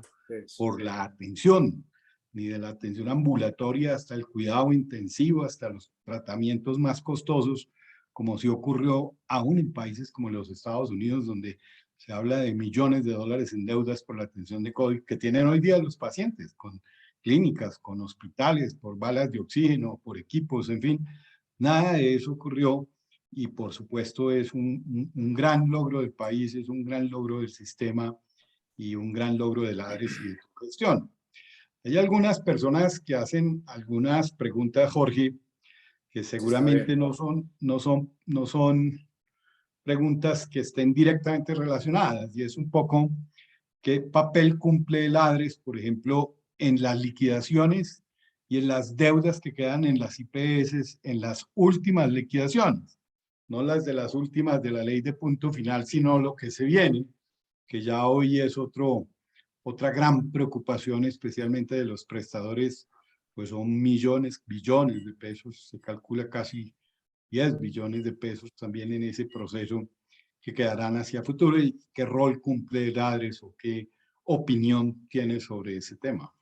por la atención, ni de la atención ambulatoria hasta el cuidado intensivo, hasta los tratamientos más costosos, como sí ocurrió aún en países como los Estados Unidos, donde se habla de millones de dólares en deudas por la atención de COVID que tienen hoy día los pacientes, con clínicas, con hospitales, por balas de oxígeno, por equipos, en fin. Nada de eso ocurrió, y por supuesto es un gran logro del país, es un gran logro del sistema y un gran logro de la ADES y de tu gestión. Hay algunas personas que hacen algunas preguntas, Jorge, que seguramente no son preguntas que estén directamente relacionadas, y es un poco qué papel cumple el ADRES, por ejemplo, en las liquidaciones y en las deudas que quedan en las IPS, en las últimas liquidaciones, no las de las últimas de la ley de punto final, sino lo que se viene, que ya hoy es otra gran preocupación, especialmente de los prestadores, pues son millones, billones de pesos, se calcula casi 10 billones de pesos también en ese proceso que quedarán hacia futuro. ¿Y qué rol cumple el ADRES o qué opinión tiene sobre ese tema?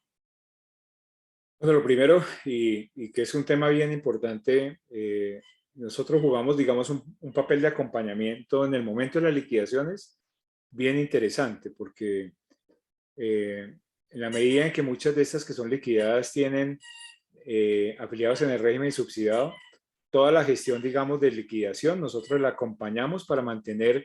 Bueno, lo primero, y que es un tema bien importante, nosotros jugamos, digamos, un papel de acompañamiento en el momento de las liquidaciones, bien interesante, porque en la medida en que muchas de estas que son liquidadas tienen afiliados en el régimen subsidiado, toda la gestión, digamos, de liquidación, nosotros la acompañamos para mantener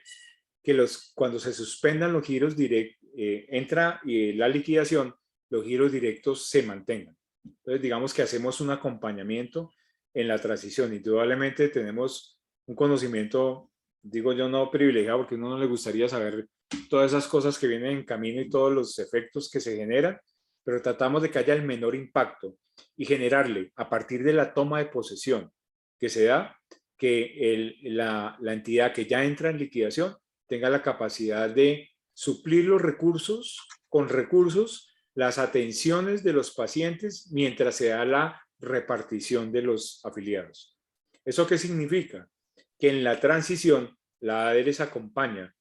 que cuando se suspendan los giros directos, entra la liquidación, los giros directos se mantengan. Entonces, digamos que hacemos un acompañamiento en la transición. Indudablemente tenemos un conocimiento, digo yo, no privilegiado, porque a uno no le gustaría saber todas esas cosas que vienen en camino y todos los efectos que se generan, pero tratamos de que haya el menor impacto y generarle, a partir de la toma de posesión que se da que la entidad que ya entra en liquidación tenga la capacidad de suplir los recursos, con recursos, las atenciones de los pacientes mientras se da la repartición de los afiliados. ¿Eso qué significa? Que en la transición la ADERES acompaña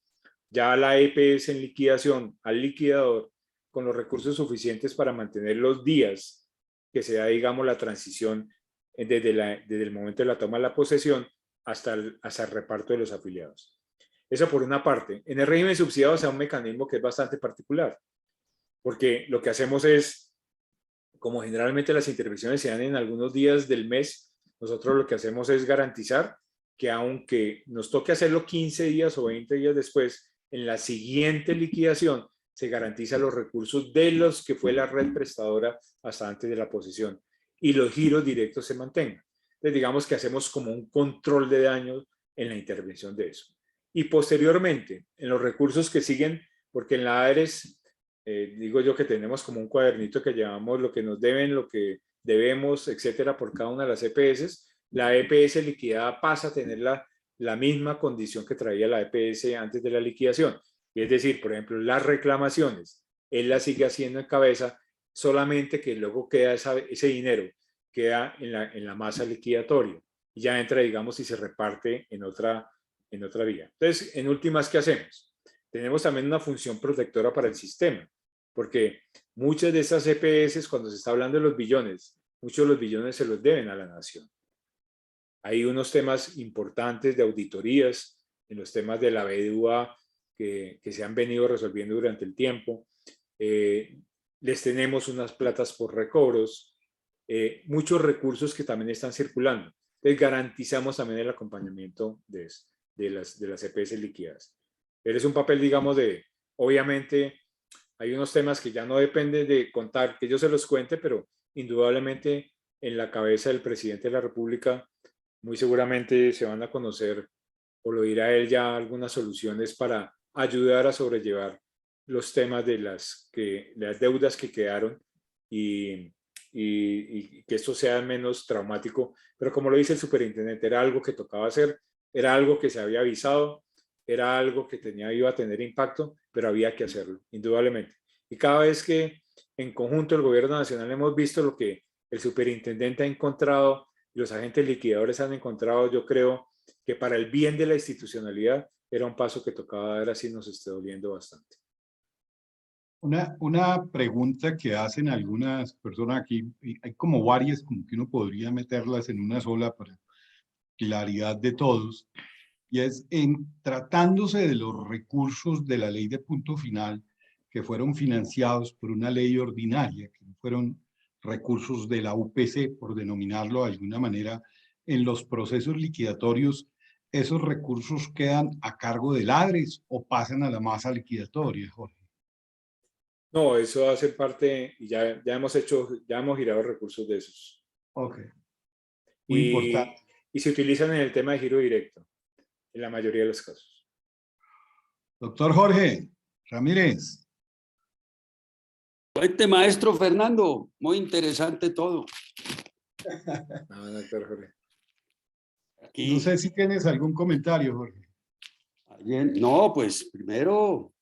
ya a la EPS en liquidación, al liquidador, con los recursos suficientes para mantener los días que se da, digamos, la transición desde el momento de la toma de la posesión hasta el reparto de los afiliados. Eso por una parte. En el régimen subsidiado se da un mecanismo que es bastante particular, porque lo que hacemos es, como generalmente las intervenciones se dan en algunos días del mes, nosotros lo que hacemos es garantizar que aunque nos toque hacerlo 15 días o 20 días después, en la siguiente liquidación se garantiza los recursos de los que fue la red prestadora hasta antes de la posesión y los giros directos se mantengan. Entonces digamos que hacemos como un control de daños en la intervención de eso. Y posteriormente, en los recursos que siguen, porque en la ADERES, digo yo que tenemos como un cuadernito que llevamos lo que nos deben, lo que debemos, etcétera, por cada una de las EPS, la EPS liquidada pasa a tener la misma condición que traía la EPS antes de la liquidación. Y es decir, por ejemplo, las reclamaciones, él las sigue haciendo en cabeza, solamente que luego queda ese dinero, queda en la masa liquidatoria y ya entra, digamos, y se reparte en otra vía. Entonces, en últimas, ¿qué hacemos? Tenemos también una función protectora para el sistema, porque muchas de esas EPS, cuando se está hablando de los billones, muchos de los billones se los deben a la nación. Hay unos temas importantes de auditorías, en los temas de la BDUA que se han venido resolviendo durante el tiempo. Les tenemos unas platas por recobros, muchos recursos que también están circulando. Entonces garantizamos también el acompañamiento de las EPS liquidadas. Pero es un papel, digamos, obviamente, hay unos temas que ya no dependen de contar, que yo se los cuente, pero indudablemente en la cabeza del presidente de la República muy seguramente se van a conocer, o lo dirá él ya, algunas soluciones para ayudar a sobrellevar los temas de las deudas que quedaron y que esto sea menos traumático. Pero como lo dice el superintendente, era algo que tocaba hacer, era algo que se había avisado, era algo que iba a tener impacto, pero había que hacerlo, indudablemente. Y cada vez que en conjunto el gobierno nacional hemos visto lo que el superintendente ha encontrado, los agentes liquidadores han encontrado, yo creo que para el bien de la institucionalidad era un paso que tocaba dar, así nos esté doliendo bastante. Una pregunta que hacen algunas personas aquí, y hay como varias, como que uno podría meterlas en una sola para claridad de todos, y es tratándose de los recursos de la ley de punto final que fueron financiados por una ley ordinaria, que fueron recursos de la UPC, por denominarlo de alguna manera, en los procesos liquidatorios, ¿esos recursos quedan a cargo del ADRES o pasan a la masa liquidatoria, Jorge? No, eso hace parte, y ya hemos girado recursos de esos. Ok, muy importante. Y se utilizan en el tema de giro directo, en la mayoría de los casos. Doctor Jorge Ramírez. Cuente, maestro Fernando, muy interesante todo. No, doctor Jorge. Aquí, No sé si tienes algún comentario, Jorge. no, pues primero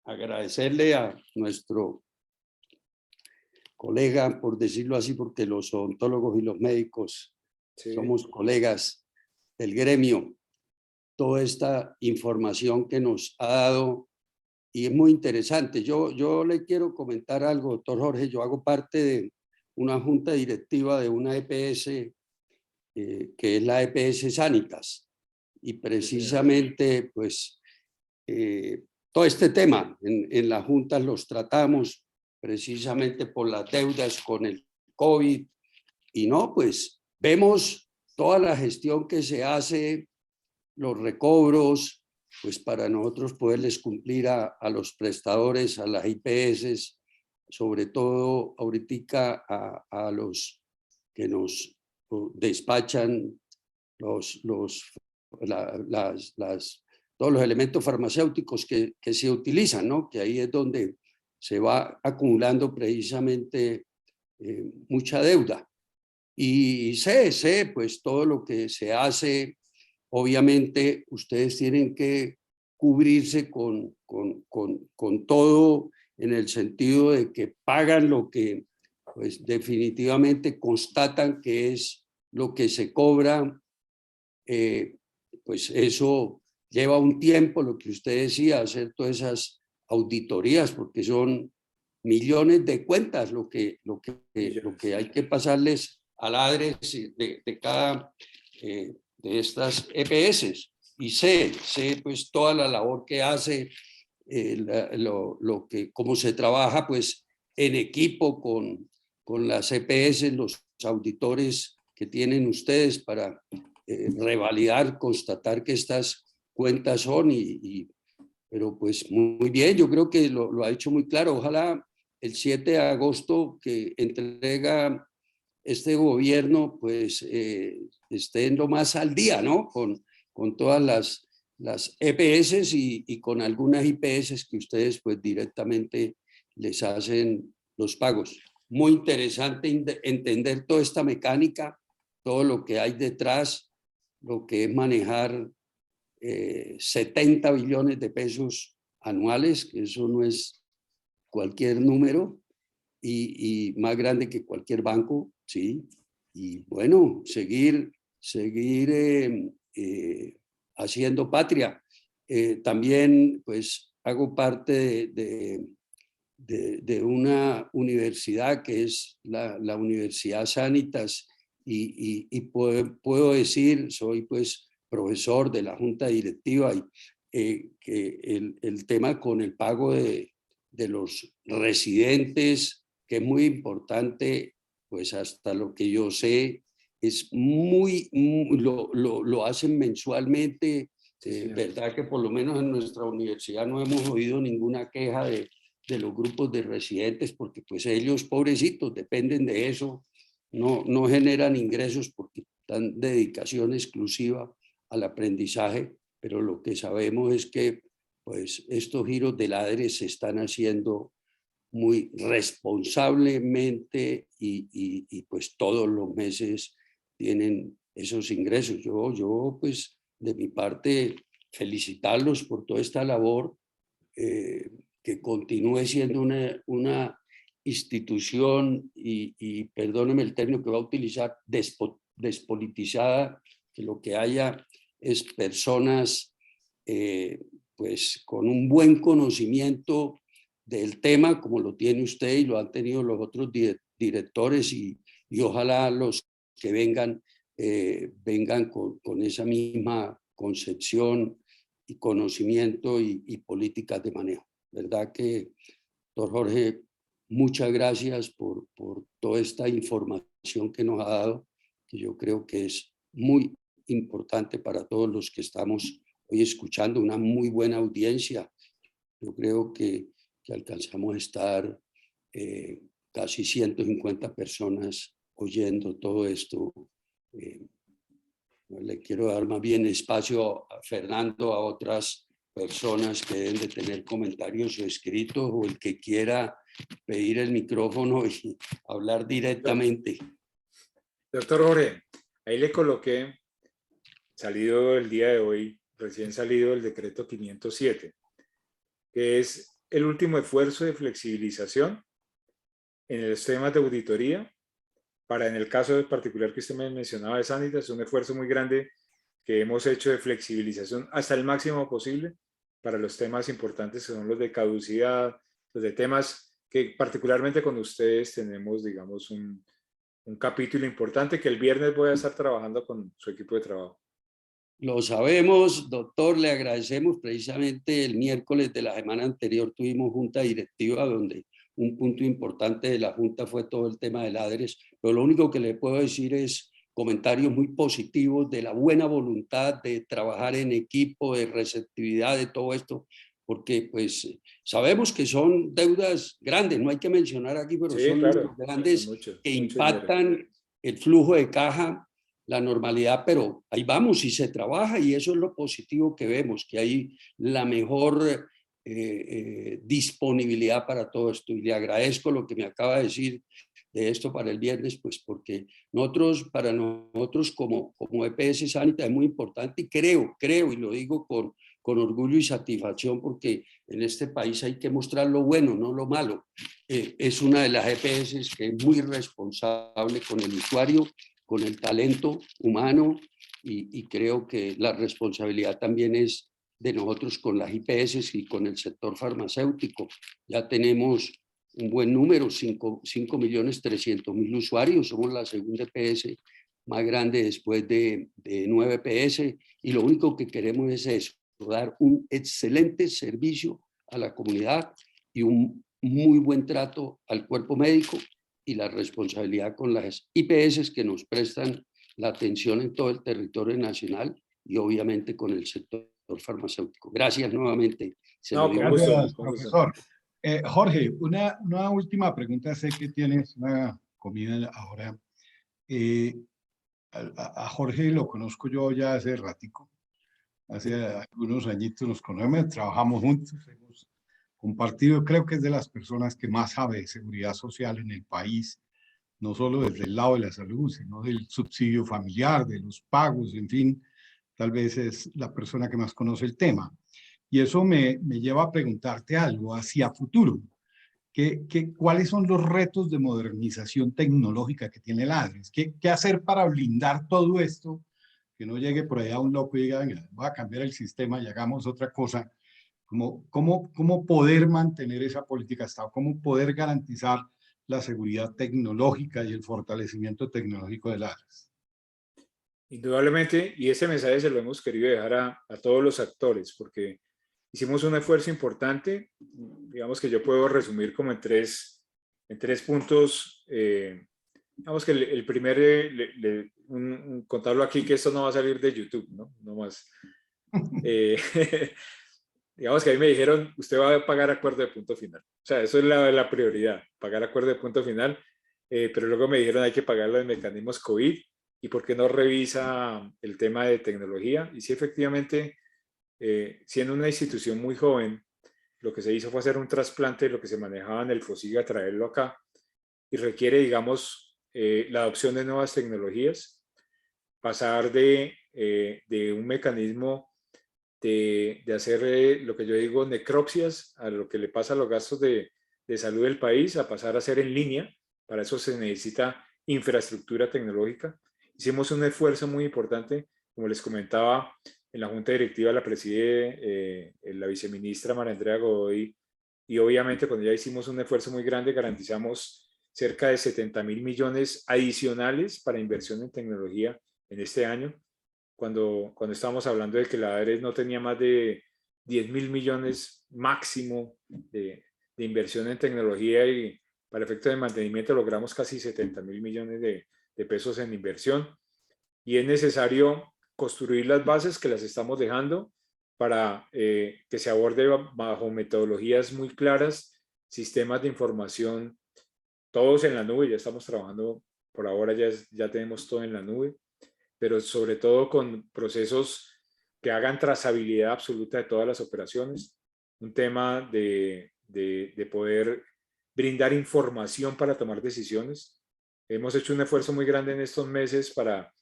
agradecerle a nuestro colega, por decirlo así, porque los odontólogos y los médicos somos colegas del gremio, toda esta información que nos ha dado y es muy interesante. Yo le quiero comentar algo, doctor Jorge. Yo hago parte de una junta directiva de una EPS que es la EPS Sanitas y precisamente pues todo este tema en las juntas los tratamos precisamente por las deudas con el COVID y no, pues vemos toda la gestión que se hace, los recobros, pues para nosotros poderles cumplir a los prestadores, a las IPS, sobre todo ahorita a los que nos despachan todos los elementos farmacéuticos que se utilizan, ¿no? Que ahí es donde se va acumulando precisamente mucha deuda. y sé pues todo lo que se hace. Obviamente ustedes tienen que cubrirse con todo, en el sentido de que pagan lo que pues definitivamente constatan que es lo que se cobra. Pues eso lleva un tiempo, lo que usted decía, hacer todas esas auditorías, porque son millones de cuentas lo que hay que pasarles al ADRES de cada de estas EPS. Y sé pues toda la labor que hace, cómo se trabaja pues en equipo con las EPS, los auditores que tienen ustedes para revalidar, constatar que estas cuentas son, pero pues muy bien, yo creo que lo ha hecho muy claro. Ojalá el 7 de agosto que entrega este gobierno pues esté en lo más al día, ¿no? Con todas las EPS y con algunas IPS que ustedes pues directamente les hacen los pagos. Muy interesante entender toda esta mecánica, todo lo que hay detrás, lo que es manejar 70 billones de pesos anuales, que eso no es cualquier número, y más grande que cualquier banco, ¿sí? Y bueno, seguir haciendo patria. También pues hago parte de una universidad que es la Universidad Sanitas, y puedo decir, soy pues profesor de la junta directiva, y que el tema con el pago de los residentes, que es muy importante, pues hasta lo que yo sé, es lo hacen mensualmente. Verdad que por lo menos en nuestra universidad no hemos oído ninguna queja de los grupos de residentes, porque pues ellos, pobrecitos, dependen de eso, no generan ingresos porque dan dedicación exclusiva al aprendizaje, pero lo que sabemos es que pues estos giros del ADRES se están haciendo muy responsablemente, y pues todos los meses tienen esos ingresos. Yo pues de mi parte felicitarlos por toda esta labor, que continúe siendo una institución, y perdóneme el término que va a utilizar, despolitizada, que lo que haya es personas pues con un buen conocimiento del tema, como lo tiene usted y lo han tenido los otros directores, y ojalá los que vengan con esa misma concepción y conocimiento y políticas de manejo. ¿Verdad que, doctor Jorge, muchas gracias por toda esta información que nos ha dado, que yo creo que es muy importante para todos los que estamos hoy escuchando, una muy buena audiencia. Yo creo que alcanzamos a estar casi 150 personas oyendo todo esto. Le quiero dar más bien espacio a Fernando, a otras personas que deben de tener comentarios o escritos, o el que quiera pedir el micrófono y hablar directamente. Doctor Jorge, ahí le coloqué, salido el día de hoy, recién salido el decreto 507, que es el último esfuerzo de flexibilización en los temas de auditoría. Para, en el caso particular que usted me mencionaba de Sanitas, es un esfuerzo muy grande que hemos hecho de flexibilización hasta el máximo posible para los temas importantes que son los de caducidad, los de temas que particularmente con ustedes tenemos, digamos, un capítulo importante que el viernes voy a estar trabajando con su equipo de trabajo. Lo sabemos, doctor, le agradecemos. Precisamente el miércoles de la semana anterior tuvimos junta directiva, donde un punto importante de la junta fue todo el tema del ADRES, pero lo único que le puedo decir es comentarios muy positivos de la buena voluntad de trabajar en equipo, de receptividad, de todo esto, porque pues sabemos que son deudas grandes, no hay que mencionar aquí, pero Sí, son claro, grandes, mucho, que mucho impactan dinero. el flujo de caja, la normalidad, pero ahí vamos y se trabaja, y eso es lo positivo que vemos, que hay la mejor disponibilidad para todo esto. Y le agradezco lo que me acaba de decir esto para el viernes, pues porque para nosotros como EPS Sanita es muy importante y creo, y lo digo con orgullo y satisfacción, porque en este país hay que mostrar lo bueno, no lo malo. Es una de las EPS que es muy responsable con el usuario, con el talento humano, y creo que la responsabilidad también es de nosotros con las IPS y con el sector farmacéutico. Ya tenemos un buen número, 5.300.000 usuarios, somos la segunda EPS más grande después de 9 EPS, y lo único que queremos es eso, dar un excelente servicio a la comunidad y un muy buen trato al cuerpo médico, y la responsabilidad con las IPS que nos prestan la atención en todo el territorio nacional y obviamente con el sector farmacéutico. Gracias nuevamente. No, con gusto, Gracias, con gusto. profesor. Jorge, una última pregunta. Sé que tienes una comida ahora. A Jorge lo conozco yo ya hace ratico. Hace algunos añitos nos conocemos, trabajamos juntos, hemos compartido, creo que es de las personas que más sabe de seguridad social en el país, no solo desde el lado de la salud, sino del subsidio familiar, de los pagos, en fin, tal vez es la persona que más conoce el tema. Y eso me lleva a preguntarte algo hacia futuro. ¿Cuáles son los retos de modernización tecnológica que tiene la ADRES? ¿Qué hacer para blindar todo esto? Que no llegue por allá un loco y diga, venga, voy a cambiar el sistema y hagamos otra cosa. ¿Cómo poder mantener esa política de Estado? ¿Cómo poder garantizar la seguridad tecnológica y el fortalecimiento tecnológico de la ADRES? Indudablemente, y ese mensaje se lo hemos querido dejar a todos los actores, porque hicimos un esfuerzo importante. Digamos que yo puedo resumir como en tres puntos. Digamos que el primer, contarlo aquí, que esto no va a salir de YouTube, ¿no? No más. Digamos que a mí me dijeron, usted va a pagar acuerdo de punto final. O sea, eso es la prioridad, pagar acuerdo de punto final. Pero luego me dijeron, hay que pagar los mecanismos COVID, y por qué no revisa el tema de tecnología. Y sí, efectivamente, siendo una institución muy joven, lo que se hizo fue hacer un trasplante de lo que se manejaba en el FOSIGA, traerlo acá, y requiere, digamos, la adopción de nuevas tecnologías, pasar de un mecanismo de hacer lo que yo digo necropsias a lo que le pasa a los gastos de salud del país, a pasar a hacer en línea. Para eso se necesita infraestructura tecnológica. Hicimos un esfuerzo muy importante, como les comentaba, en la junta directiva la preside la viceministra María Andrea Godoy, y obviamente cuando ya hicimos un esfuerzo muy grande, garantizamos cerca de 70.000 millones adicionales para inversión en tecnología en este año, cuando estábamos hablando de que la ADRES no tenía más de 10.000 millones máximo de inversión en tecnología, y para efectos de mantenimiento logramos casi 70.000 millones de pesos en inversión. Y es necesario construir las bases, que las estamos dejando, para que se aborde bajo metodologías muy claras, sistemas de información, todos en la nube. Ya estamos trabajando, por ahora ya tenemos todo en la nube, pero sobre todo con procesos que hagan trazabilidad absoluta de todas las operaciones. Un tema de poder brindar información para tomar decisiones. Hemos hecho un esfuerzo muy grande en estos meses para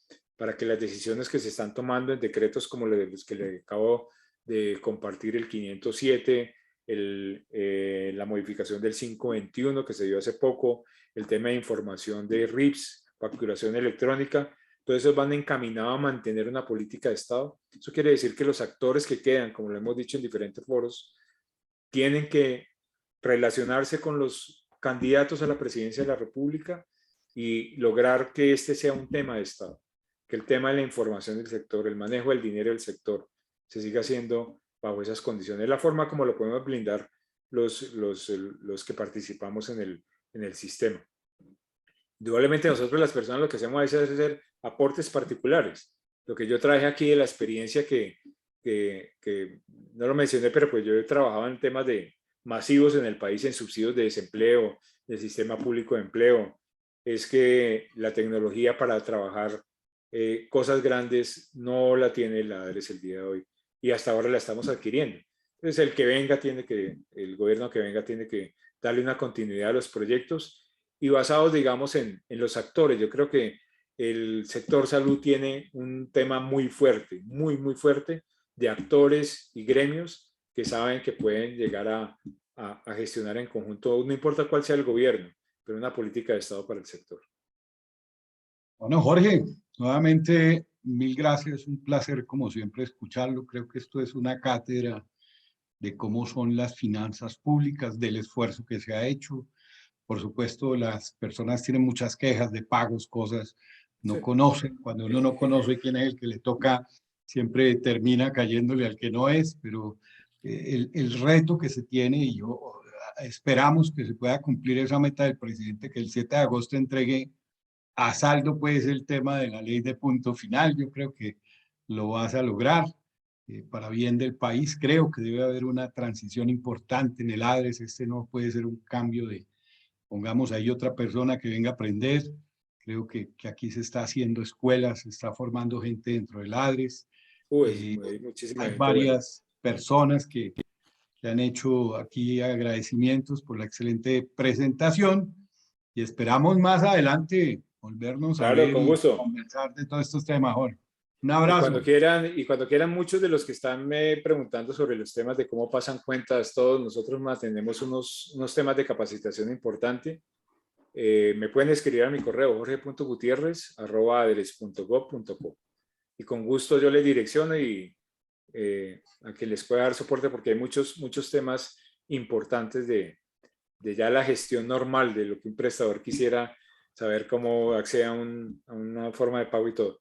que las decisiones que se están tomando en decretos como los que le acabo de compartir, el 507, la modificación del 521 que se dio hace poco, el tema de información de RIPS, facturación electrónica, todo eso van encaminado a mantener una política de Estado. Eso quiere decir que los actores que quedan, como lo hemos dicho en diferentes foros, tienen que relacionarse con los candidatos a la presidencia de la República y lograr que este sea un tema de Estado, que el tema de la información del sector, el manejo del dinero del sector, se siga haciendo bajo esas condiciones. La forma como lo podemos blindar los que participamos en el sistema. Indudablemente nosotros las personas lo que hacemos es hacer aportes particulares. Lo que yo traje aquí de la experiencia que no lo mencioné, pero pues yo he trabajado en temas masivos en el país, en subsidios de desempleo, del sistema público de empleo, es que la tecnología para trabajar cosas grandes no la tiene la ADRES el día de hoy, y hasta ahora la estamos adquiriendo. Entonces el gobierno que venga tiene que darle una continuidad a los proyectos, y basados, digamos, en los actores. Yo creo que el sector salud tiene un tema muy fuerte, muy, muy fuerte, de actores y gremios que saben que pueden llegar a gestionar en conjunto, no importa cuál sea el gobierno, pero una política de Estado para el sector. Bueno, Jorge, nuevamente, mil gracias. Un placer, como siempre, escucharlo. Creo que esto es una cátedra de cómo son las finanzas públicas, del esfuerzo que se ha hecho. Por supuesto, las personas tienen muchas quejas de pagos, cosas no Sí. conocen. Cuando uno no conoce quién es el que le toca, siempre termina cayéndole al que no es, pero el reto que se tiene, y yo esperamos que se pueda cumplir esa meta del presidente, que el 7 de agosto entregue a saldo pues el tema de la ley de punto final. Yo creo que lo vas a lograr para bien del país. Creo que debe haber una transición importante en el ADRES. Este no puede ser un cambio de, pongamos ahí otra persona que venga a aprender. Creo que aquí se está haciendo escuelas, se está formando gente dentro del ADRES. Hay muchísima Hay gente buena. varias personas que han hecho aquí agradecimientos por la excelente presentación y esperamos más adelante volvernos a Claro, ver con y gusto. conversar de todos estos temas, Jorge. Un Y abrazo. cuando quieran, muchos de los que están preguntando sobre los temas de cómo pasan cuentas, todos nosotros mantenemos unos temas de capacitación importante. Me pueden escribir a mi correo jorge.gutierrez@adres.gov.co y con gusto yo les direcciono y a que les pueda dar soporte porque hay muchos temas importantes de ya la gestión normal de lo que un prestador quisiera saber cómo accede a una forma de pago y todo.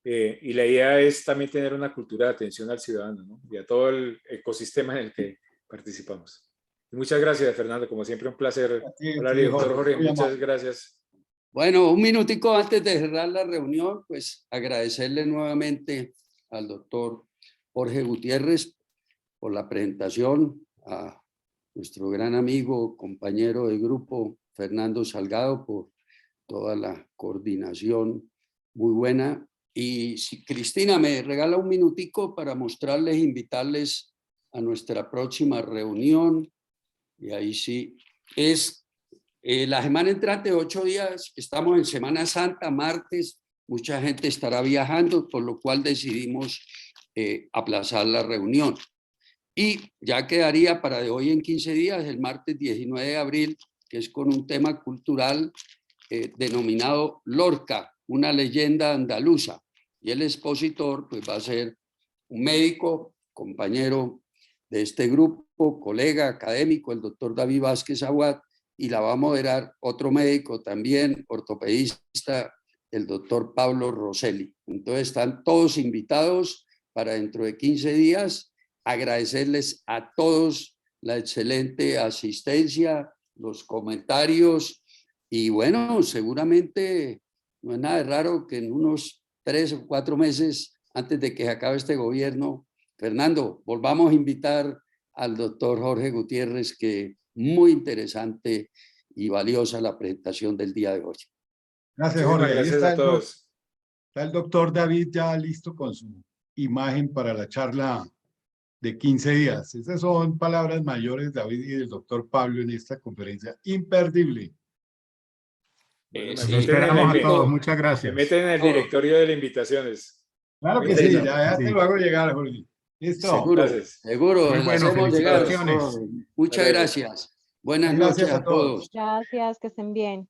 Y la idea es también tener una cultura de atención al ciudadano, ¿no? Y a todo el ecosistema en el que participamos. Y muchas gracias, Fernando. Como siempre, un placer hablar. Y doctor Jorge, muchas gracias. Bueno, un minutico antes de cerrar la reunión, pues agradecerle nuevamente al doctor Jorge Gutiérrez por la presentación, a nuestro gran amigo, compañero de grupo, Fernando Salgado, por toda la coordinación muy buena. Y si Cristina me regala un minutico para mostrarles, invitarles a nuestra próxima reunión, y ahí sí, es la semana entrante, 8 días, estamos en Semana Santa, martes, mucha gente estará viajando, por lo cual decidimos aplazar la reunión. Y ya quedaría para de hoy en 15 días, el martes 19 de abril, que es con un tema cultural denominado Lorca, una leyenda andaluza. Y el expositor pues, va a ser un médico, compañero de este grupo, colega académico, el doctor David Vázquez Aguad, y la va a moderar otro médico también, ortopedista, el doctor Pablo Rosselli. Entonces están todos invitados para dentro de 15 días. Agradecerles a todos la excelente asistencia, los comentarios y bueno, seguramente no es nada de raro que en unos 3 o 4 meses antes de que se acabe este gobierno, Fernando, volvamos a invitar al doctor Jorge Gutiérrez, que muy interesante y valiosa la presentación del día de hoy. Gracias, Jorge. Ahí Gracias está a todos. Está el doctor David ya listo con su imagen para la charla de 15 días. Esas son palabras mayores, David, y del doctor Pablo en esta conferencia imperdible. Bueno, Los esperamos a todos. Muchas me gracias. meten en el directorio de las invitaciones. Claro que sí, ya te lo hago llegar, Jorge. Listo. Seguro, Gracias. seguro, Muy les bueno, hacemos llegar. felicitaciones. Muchas gracias. Buenas Gracias noches a a todos. Gracias, que estén bien.